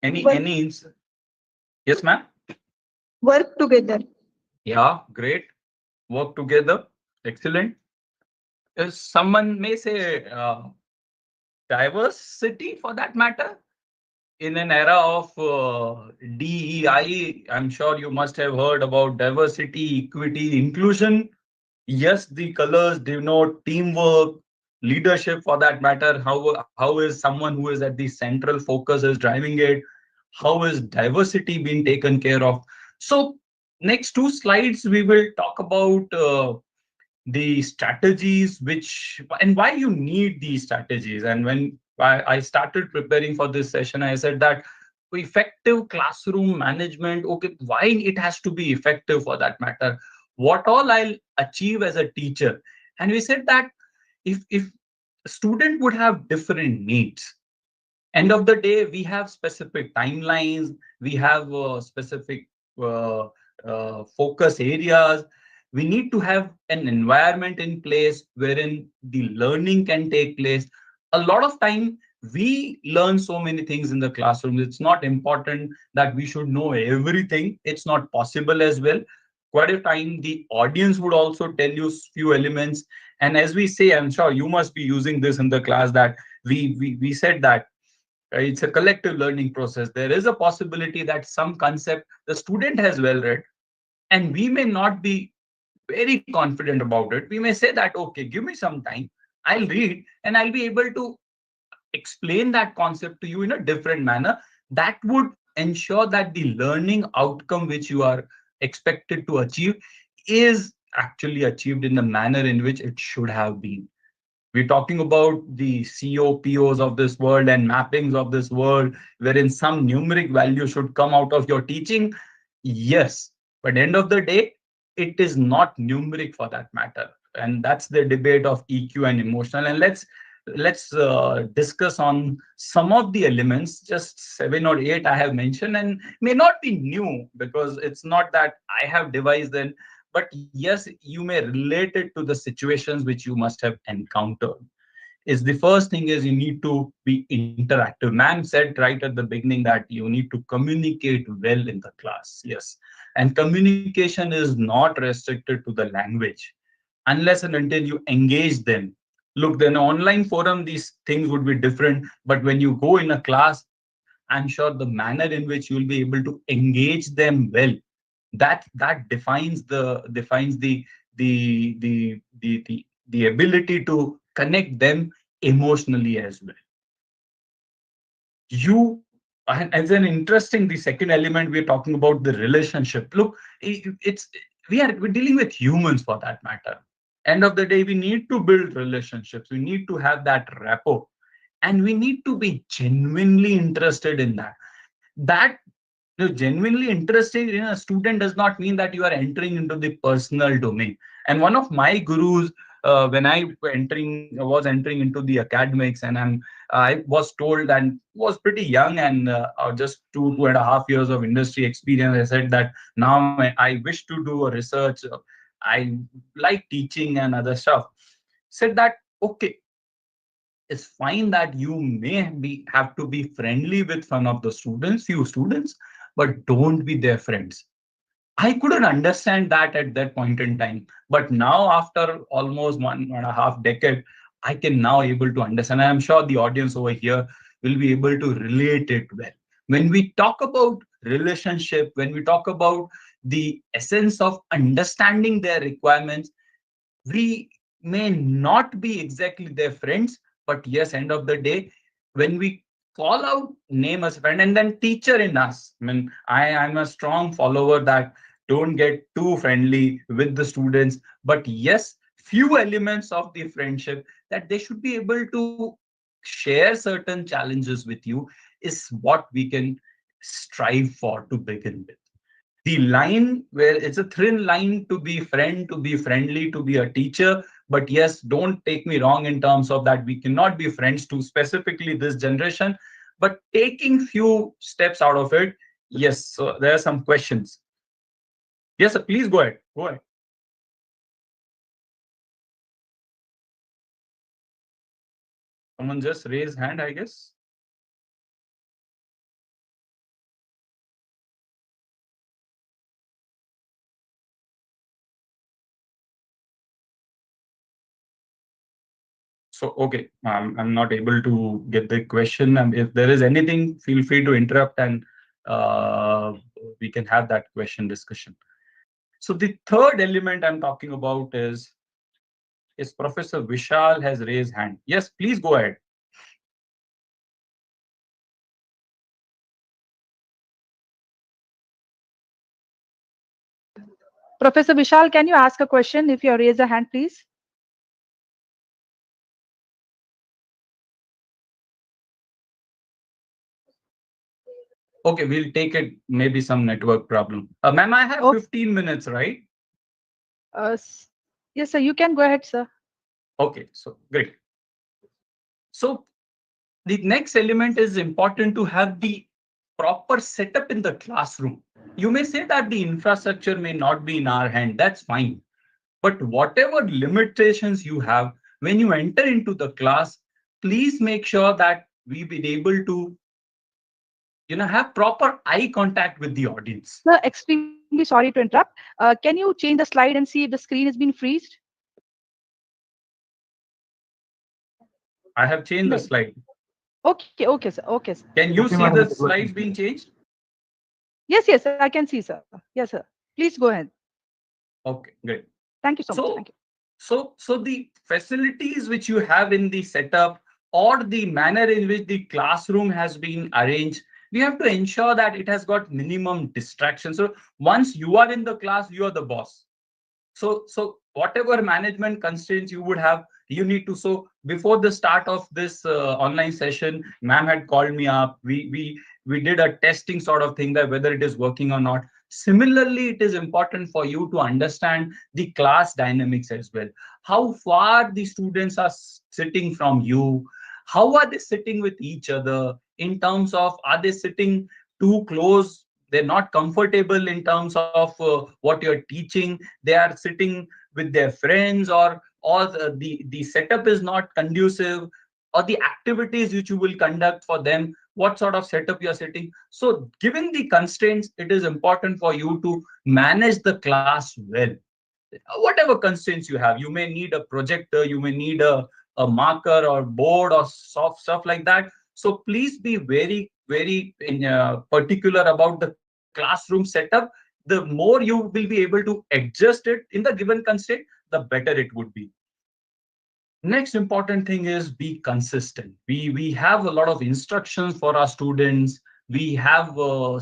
Work- Yes, ma'am. Work together. Yeah, great. Work together. Excellent. Someone may say diversity for that matter. In an era of DEI, I'm sure you must have heard about diversity, equity, inclusion. Yes, the colors denote teamwork, leadership for that matter. How is someone who is at the central focus is driving it? How is diversity being taken care of? So next 2 slides, we will talk about the strategies which and why you need these strategies. And when I started preparing for this session, I said that effective classroom management, okay, why it has to be effective for that matter, what all I'll achieve as a teacher. And we said that if a student would have different needs, end of the day we have specific timelines, we have specific uh, focus areas. We need to have an environment in place wherein the learning can take place. A lot of time we learn so many things in the classroom. It's not important that we should know everything. It's not possible as well. Quite a time the audience would also tell you few elements. And as we say, I'm sure you must be using this in the class, that we said that it's a collective learning process. There is a possibility that some concept the student has well read, and we may not be very confident about it. We may say that, okay, give me some time, I'll read, and I'll be able to explain that concept to you in a different manner. That would ensure that the learning outcome which you are expected to achieve is actually achieved in the manner in which it should have been. We're talking about the COPOs of this world and mappings of this world, wherein some numeric value should come out of your teaching. Yes, but end of the day, it is not numeric for that matter. And that's the debate of EQ and emotional. And let's discuss on some of the elements, just 7 or 8 I have mentioned, and may not be new because it's not that I have devised them, but yes, you may relate it to the situations which you must have encountered. Is the first thing is you need to be interactive. Ma'am said right at the beginning that you need to communicate well in the class. Yes, And communication is not restricted to the language unless and until you engage them. Look, then online forum, these things would be different. But when you go in a class, I'm sure the manner in which you will be able to engage them well, that defines the ability to connect them emotionally as well. You and as an interesting, the second element, we're talking about the relationship. Look, it's we're dealing with humans for that matter. End of the day, we need to build relationships, we need to have that rapport, and we need to be genuinely interested in that genuinely interested in a student does not mean that you are entering into the personal domain. And one of my gurus, when was entering into the academics, and I was told, and was pretty young, and just 2.5 years of industry experience, I said that now I wish to do a research. I like teaching and other stuff. Said that, okay, it's fine that you may have to be friendly with some of the few students, but don't be their friends. I couldn't understand that at that point in time, but now after almost 1.5 decade, I can now able to understand. I'm sure the audience over here will be able to relate it well. When we talk about relationship, when we talk about the essence of understanding their requirements, we may not be exactly their friends, but yes, end of the day, when we call out name as friend, and then teacher in us, I mean, I'm a strong follower that don't get too friendly with the students, but yes, few elements of the friendship that they should be able to share certain challenges with you is what we can strive for to begin with. The line where it's a thin line to be friend, to be friendly, to be a teacher. But yes, don't take me wrong in terms of that we cannot be friends to specifically this generation. But taking few steps out of it, yes. So there are some questions. Yes, sir, please go ahead. Go ahead. Someone just raise hand, I guess. So, okay, I'm not able to get the question. If there is anything, feel free to interrupt, and uh, we can have that question discussion. So the third element I'm talking about is Professor Vishal has raised hand. Yes, please go ahead. Professor Vishal, can you ask a question if you raise a hand, please? Okay, we'll take it. Maybe some network problem. Ma'am, I have Oh. 15 minutes, right? Yes, sir. You can go ahead, sir. Okay, so great. So the next element is important to have the proper setup in the classroom. You may say that the infrastructure may not be in our hand. That's fine. But whatever limitations you have, when you enter into the class, please make sure that we be able to, have proper eye contact with the audience. Sir, extremely sorry to interrupt. Can you change the slide and see if the screen has been freezed? I have changed the No. slide. Okay, sir. Okay, sir. Can you Okay, see madam, the it is working. slides being changed? Yes, I can see, sir. Yes, sir. Please go ahead. Okay, great. Thank you so much. So, Thank you. so the facilities which you have in the setup or the manner in which the classroom has been arranged, we have to ensure that it has got minimum distraction. So once you are in the class, you are the boss. So whatever management constraints you would have, you need to. So before the start of this online session, ma'am had called me up. We did a testing sort of thing, that whether it is working or not. Similarly, it is important for you to understand the class dynamics as well. How far the students are sitting from you, how are they sitting with each other, in terms of, are they sitting too close, they're not comfortable in terms of what you're teaching, they are sitting with their friends, or the setup is not conducive. or the activities which you will conduct for them, what sort of setup you're setting. So given the constraints, it is important for you to manage the class well. Whatever constraints you have, you may need a projector, you may need a marker or board or soft stuff like that. So please be very particular about the classroom setup. The more you will be able to adjust it in the given constraint, the better it would be. Next important thing is be consistent. We have a lot of instructions for our students. We have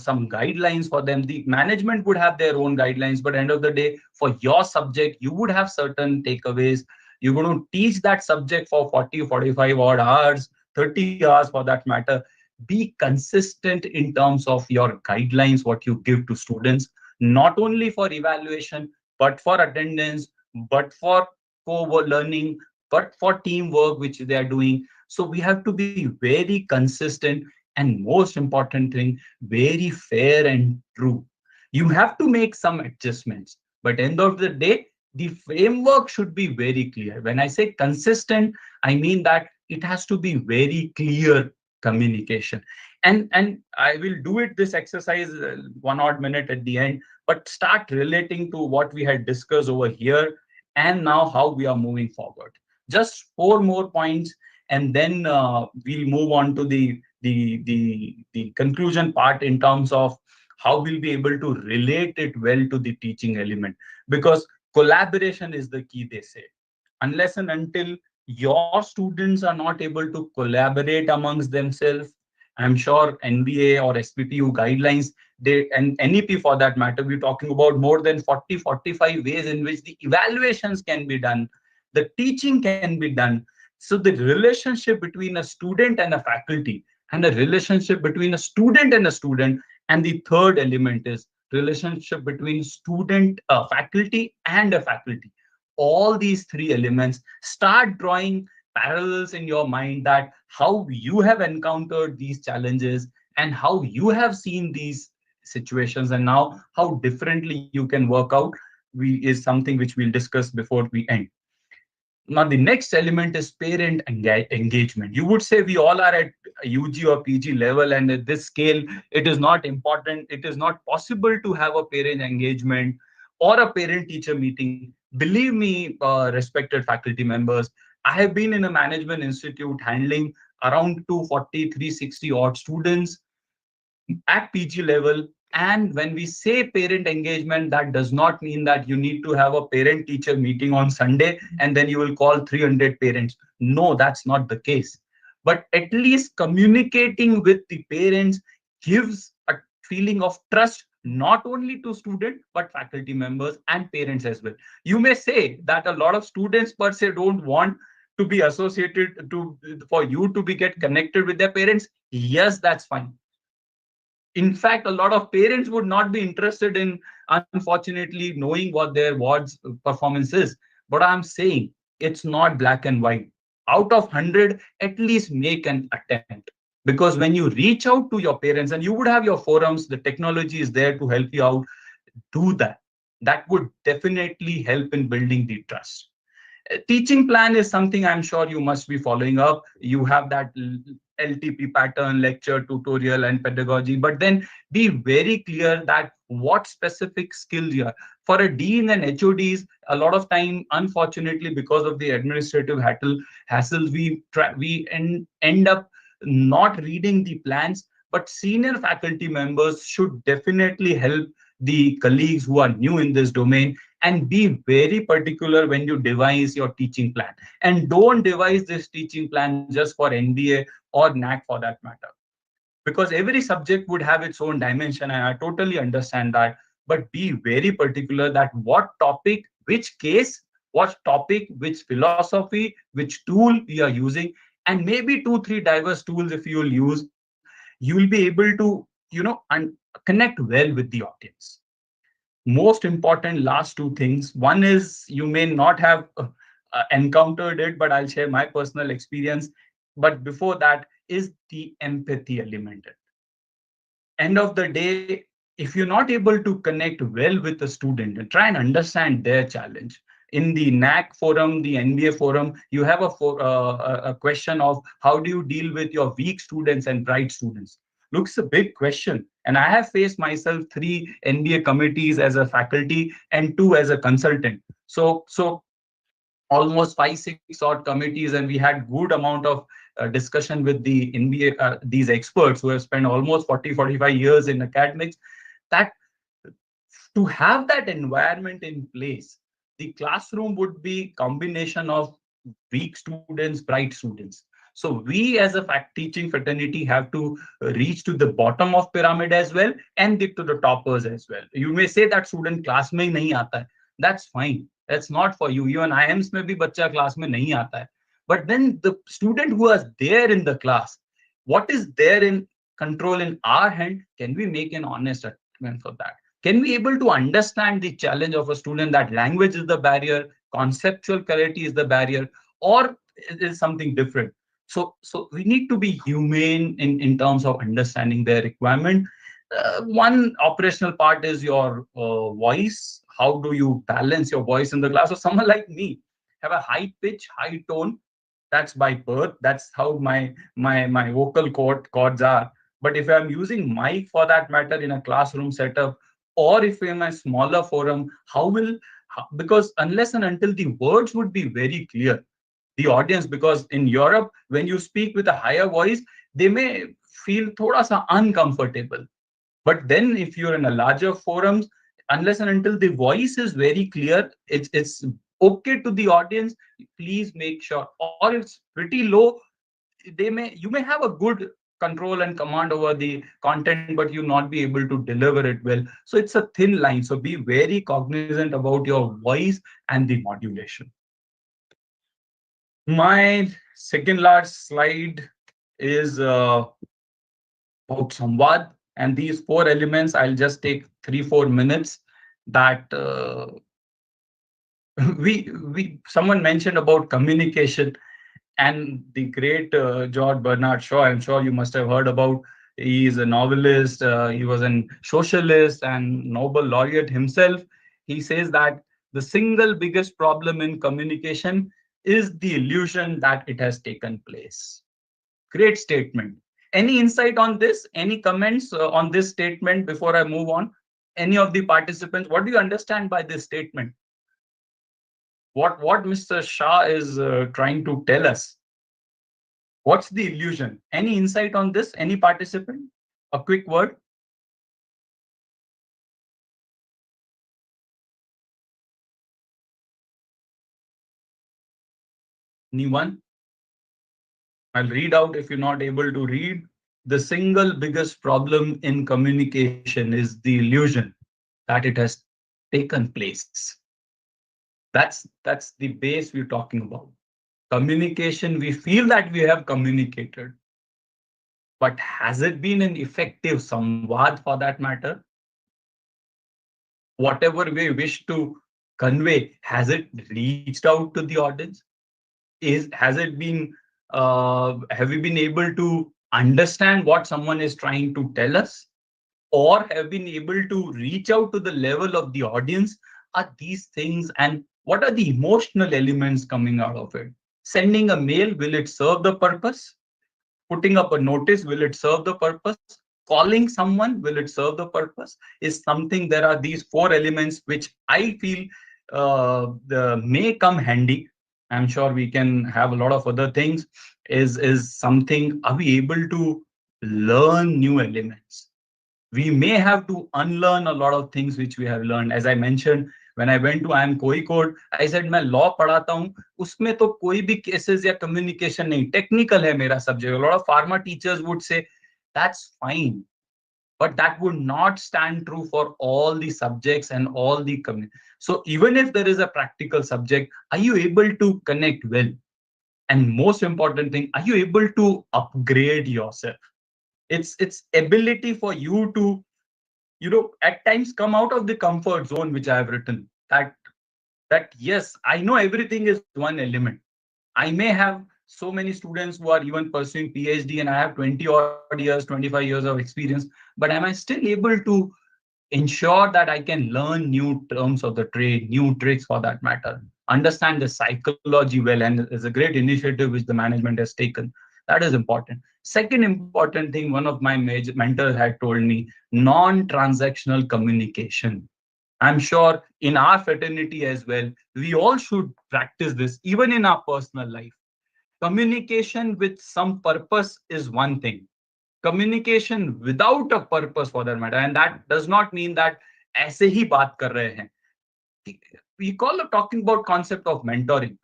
some guidelines for them. The management would have their own guidelines, but end of the day, for your subject, you would have certain takeaways. You're going to teach that subject for 40, 45 odd hours, 30 hours for that matter. Be consistent in terms of your guidelines, what you give to students, not only for evaluation, but for attendance, but for co-learning, but for teamwork which they are doing. So we have to be very consistent, and most important thing, very fair and true. You have to make some adjustments, but end of the day, the framework should be very clear. When I say consistent, I mean that it has to be very clear communication. And I will do it this exercise 1 odd minute at the end, but start relating to what we had discussed over here and now how we are moving forward. Just 4 more points, and then we'll move on to the conclusion part in terms of how we'll be able to relate it well to the teaching element. Because collaboration is the key, they say. Unless and until your students are not able to collaborate amongst themselves, I'm sure NBA or SPPU guidelines, they and NEP for that matter, we're talking about more than 40, 45 ways in which the evaluations can be done, the teaching can be done. So the relationship between a student and a faculty, and a relationship between a student and a student, and the third element is relationship between student, faculty and a faculty. All these three elements, start drawing parallels in your mind, that how you have encountered these challenges and how you have seen these situations, and now how differently you can work out, is something which we'll discuss before we end. Now, the next element is parent engagement. You would say we all are at UG or PG level, and at this scale, it is not important. It is not possible to have a parent engagement or a parent-teacher meeting. Believe me, respected faculty members, I have been in a management institute handling around 240, 360 odd students at PG level. And when we say parent engagement, that does not mean that you need to have a parent teacher meeting on Sunday and then you will call 300 parents. No, that's not the case. But at least communicating with the parents gives a feeling of trust, not only to students, but faculty members and parents as well. You may say that a lot of students per se don't want to be associated to, for you to be get connected with their parents. Yes, that's fine. In fact, a lot of parents would not be interested in, unfortunately, knowing what their ward's performance is. But I'm saying it's not black and white. Out of 100, at least make an attempt. Because when you reach out to your parents, and you would have your forums, the technology is there to help you out, do that. That would definitely help in building the trust. Teaching plan is something I'm sure you must be following up. You have that LTP pattern, lecture, tutorial, and pedagogy, but then be very clear that what specific skills you are. For a dean and HODs, a lot of time, unfortunately, because of the administrative hassles, we end up not reading the plans, but senior faculty members should definitely help the colleagues who are new in this domain, and be very particular when you devise your teaching plan. And don't devise this teaching plan just for NBA or NAC for that matter, because every subject would have its own dimension, and I totally understand that. But be very particular that what topic, which case, what topic, which philosophy, which tool we are using, and maybe 2, 3 diverse tools if you will use, you will be able to, connect well with the audience. Most important last two things. One is, you may not have encountered it, but I'll share my personal experience. But before that is the empathy element. End of the day, if you're not able to connect well with the student and try and understand their challenge, in the NAC forum, the NBA forum, you have a question of how do you deal with your weak students and bright students. Looks a big question. And I have faced myself 3 NBA committees as a faculty and 2 as a consultant. So almost 5-6 odd committees, and we had good amount of discussion with the NBA, these experts who have spent almost 40-45 years in academics, that to have that environment in place, the classroom would be combination of weak students, bright students. So we as a teaching fraternity have to reach to the bottom of pyramid as well and get to the toppers as well. You may say that student class mein nahi aata hai. That's fine. That's not for you. Even IIMs mein bhi bachcha class mein nahi aata hai. But then the student who is there in the class, what is there in control in our hand? Can we make an honest attempt for that? Can we able to understand the challenge of a student that language is the barrier, conceptual clarity is the barrier, or it is something different? So we need to be humane in terms of understanding their requirement. One operational part is your voice. How do you balance your voice in the class? So someone like me have a high pitch, high tone. That's by birth. That's how my vocal cords are. But if I'm using mic for that matter in a classroom setup, or if in a smaller forum, because unless and until the words would be very clear, the audience, because in Europe, when you speak with a higher voice, they may feel thoda sa uncomfortable. But then if you're in a larger forums, unless and until the voice is very clear, it's okay to the audience, please make sure, or it's pretty low, you may have a good control and command over the content, but you not be able to deliver it well. So it's a thin line. So be very cognizant about your voice and the modulation. My second last slide is about Samvad. And these 4 elements, I'll just take 3-4 minutes. That someone mentioned about communication, and the great George Bernard Shaw, I'm sure you must have heard about. He is a novelist, he was a socialist and Nobel laureate himself. He says that the single biggest problem in communication is the illusion that it has taken place. Great statement. Any insight on this? Any comments on this statement before I move on? Any of the participants, what do you understand by this statement? What Mr. Shah is trying to tell us? What's the illusion? Any insight on this? Any participant? A quick word. Anyone? I'll read out if you're not able to read. The single biggest problem in communication is the illusion that it has taken place. That's the base we're talking about. Communication, we feel that we have communicated, but has it been an effective samvad for that matter? Whatever we wish to convey, has it reached out to the audience? Have we been able to understand what someone is trying to tell us, or have been able to reach out to the level of the audience? Are these things, and what are the emotional elements coming out of it? Sending a mail, will it serve the purpose? Putting up a notice, will it serve the purpose? Calling someone, will it serve the purpose? Is something, there are these 4 elements which I feel may come handy. I'm sure we can have a lot of other things. Is something, are we able to learn new elements? We may have to unlearn a lot of things which we have learned. As I mentioned, when I went to IIM Kozhikode, I said मैं law पढ़ाता हूँ, उसमें तो कोई भी cases या communication नहीं, technical है मेरा subject. A lot of pharma teachers would say that's fine, but that would not stand true for all the subjects and all the so even if there is a practical subject, are you able to connect well? And most important thing, are you able to upgrade yourself? It's ability for you to, at times come out of the comfort zone, which I have written. That yes, I know everything is one element. I may have so many students who are even pursuing PhD, and I have 20 odd years, 25 years of experience, but am I still able to ensure that I can learn new terms of the trade, new tricks for that matter? understand the psychology well, and it's a great initiative which the management has taken. That is important. Second important thing, one of my major mentors had told me, non-transactional communication. I'm sure in our fraternity as well, we all should practice this, even in our personal life. Communication with some purpose is one thing. Communication without a purpose for that matter, and that does not mean that ऐसे ही बात कर रहे हैं. We call it talking about concept of mentoring.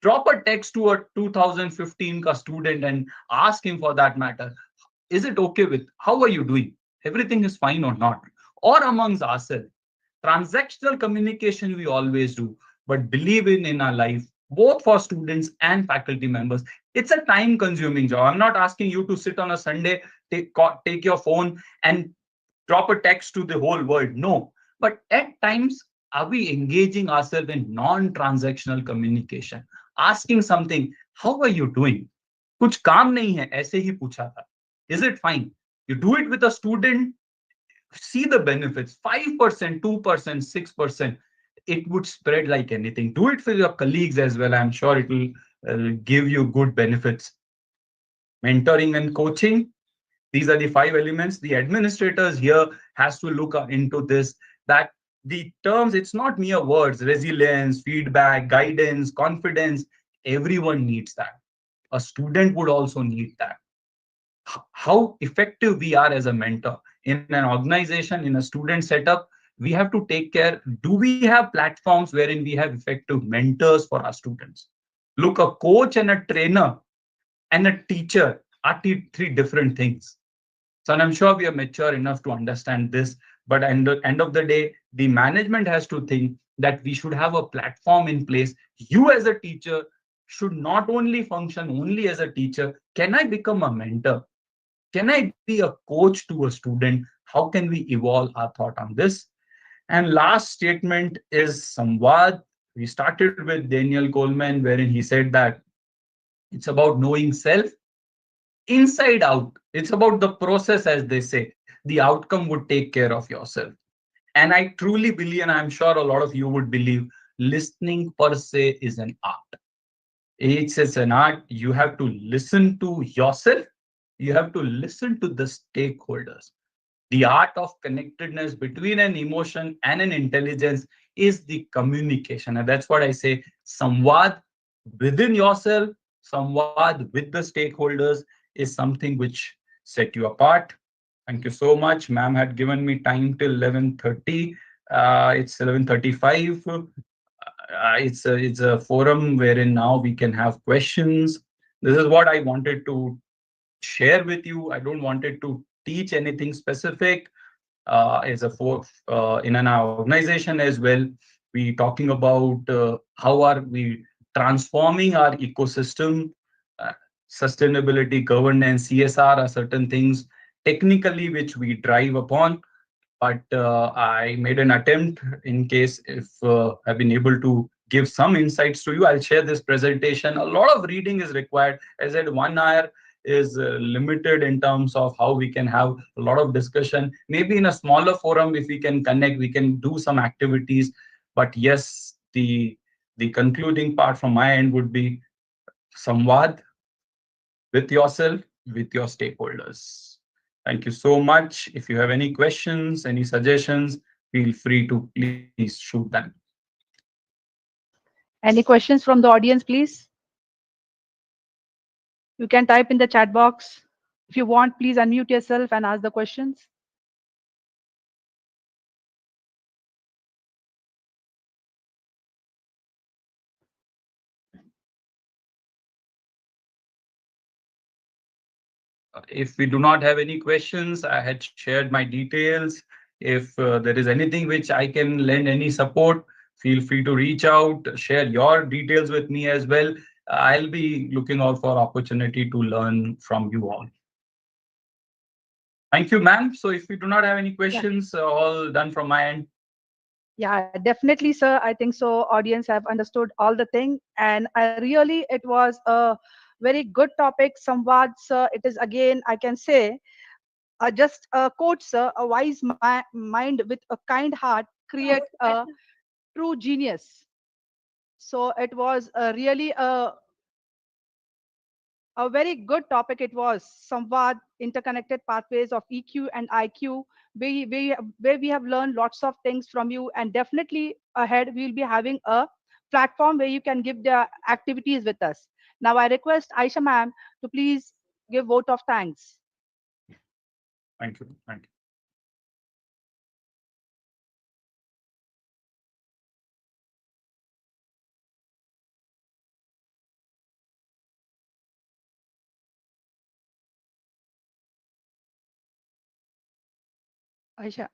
Drop a text to a 2015 ka student and ask him for that matter, is it okay with, how are you doing? Everything is fine or not? Or amongst ourselves. Transactional communication we always do, but believe in our life, both for students and faculty members, it's a time consuming job. I'm not asking you to sit on a Sunday, take your phone and drop a text to the whole world. No, but at times, are we engaging ourselves in non-transactional communication? Asking something, how are you doing? कुछ काम नहीं है, ऐसे ही पूछा था. Is it fine? You do it with a student, see the benefits, 5%, 2%, 6%. It would spread like anything. Do it for your colleagues as well. I'm sure it will give you good benefits. Mentoring and coaching, these are the 5 elements. The administrators here has to look into this, that the terms, it's not mere words, resilience, feedback, guidance, confidence. Everyone needs that. A student would also need that. How effective we are as a mentor in an organization, in a student setup, we have to take care. Do we have platforms wherein we have effective mentors for our students? Look, a coach and a trainer and a teacher are three different things. So I'm sure we are mature enough to understand this. But at the end of the day, the management has to think that we should have a platform in place. You as a teacher should not only function only as a teacher. Can I become a mentor? Can I be a coach to a student? How can we evolve our thought on this? And last statement is Samvad. We started with Daniel Coleman, wherein he said that it's about knowing self inside out. It's about the process, as they say. The outcome would take care of yourself. And I truly believe, and I'm sure a lot of you would believe, listening per se is an art. It's an art. You have to listen to yourself. You have to listen to the stakeholders. The art of connectedness between an emotion and an intelligence is the communication. And that's what I say, samvad within yourself, samvad with the stakeholders is something which set you apart. Thank you so much. Ma'am had given me time till 11:30. It's 11:35. It's a forum wherein now we can have questions. This is what I wanted to share with you. I don't wanted to teach anything specific. As a in an organization as well, we talking about how are we transforming our ecosystem, uh, sustainability, governance, CSR are certain things technically which we drive upon. But I made an attempt in case if I've been able to give some insights to you. I'll share this presentation. A lot of reading is required. As I said, 1 hour is limited in terms of how we can have a lot of discussion. Maybe in a smaller forum, if we can connect, we can do some activities. But yes, the concluding part from my end would be samvad with yourself, with your stakeholders. Thank you so much. If you have any questions, any suggestions, feel free to please shoot them. Any questions from the audience, please? You can type in the chat box. If you want, please unmute yourself and ask the questions. If we do not have any questions, I had shared my details. If there is anything which I can lend any support, feel free to reach out, share your details with me as well. I'll be looking out for opportunity to learn from you all. Thank you, ma'am. So if we do not have any questions, all done from my end. Yeah, definitely, sir. I think so. Audience have understood all the thing, and it was a very good topic. Samvad, sir. It is again, I can say, just a quote, sir. A wise mind with a kind heart create a true genius. So it was really a very good topic. It was Samvad, interconnected pathways of EQ and IQ. Where we have learned lots of things from you, and definitely ahead we'll be having a platform where you can give the activities with us. Now I request Aisha ma'am to please give vote of thanks. Thank you. Thank you. Aisha.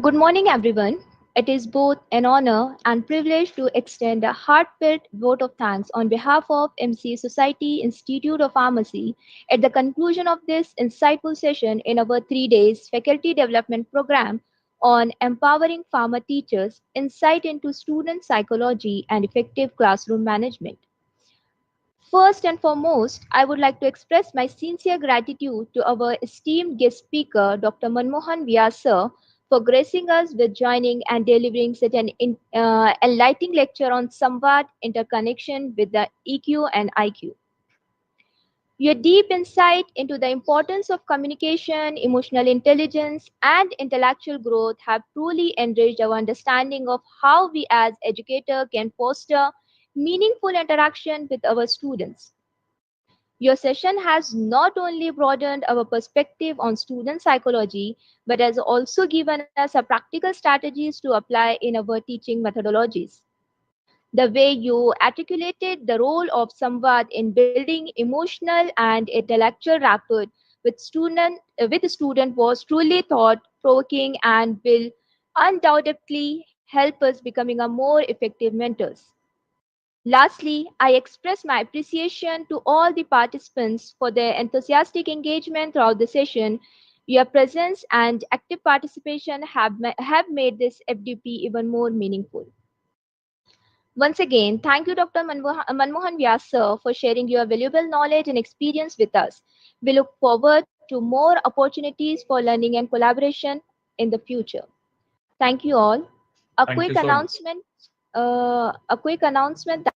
Good morning, everyone. It is both an honor and privilege to extend a heartfelt vote of thanks on behalf of MC Society Institute of Pharmacy at the conclusion of this insightful session in our 3 days faculty development program on empowering pharma teachers, insight into student psychology and effective classroom management. First and foremost, I would like to express my sincere gratitude to our esteemed guest speaker, Dr. Manmohan Vyas sir, for gracing us with joining and delivering such an enlightening lecture on Samvad interconnection with the EQ and IQ. Your deep insight into the importance of communication, emotional intelligence, and intellectual growth have truly enriched our understanding of how we as educators can foster meaningful interaction with our students. Your session has not only broadened our perspective on student psychology, but has also given us a practical strategies to apply in our teaching methodologies. The way you articulated the role of Samvad in building emotional and intellectual rapport with student was truly thought-provoking and will undoubtedly help us becoming a more effective mentors. Lastly, I express my appreciation to all the participants for their enthusiastic engagement throughout the session. Your presence and active participation have made this FDP even more meaningful. Once again, thank you, Dr. Manmohan Vyas sir, for sharing your valuable knowledge and experience with us. We look forward to more opportunities for learning and collaboration in the future. Thank you all. A Thank quick you so much. announcement.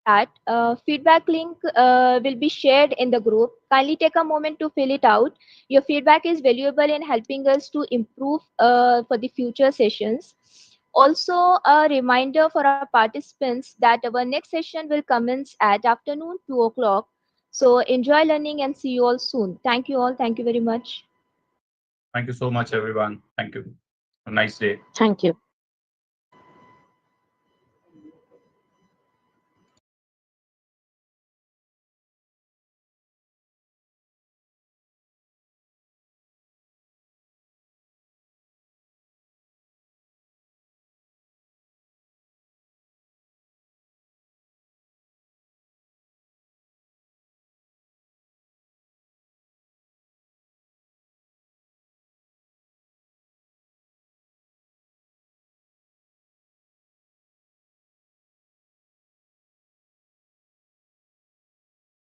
That feedback link will be shared in the group. Kindly take a moment to fill it out. Your feedback is valuable in helping us to improve for the future sessions. Also, a reminder for our participants that our next session will commence at afternoon 2 o'clock. So enjoy learning and see you all soon. Thank you all. Thank you very much. Thank you so much, everyone. Thank you. Have a nice day. Thank you.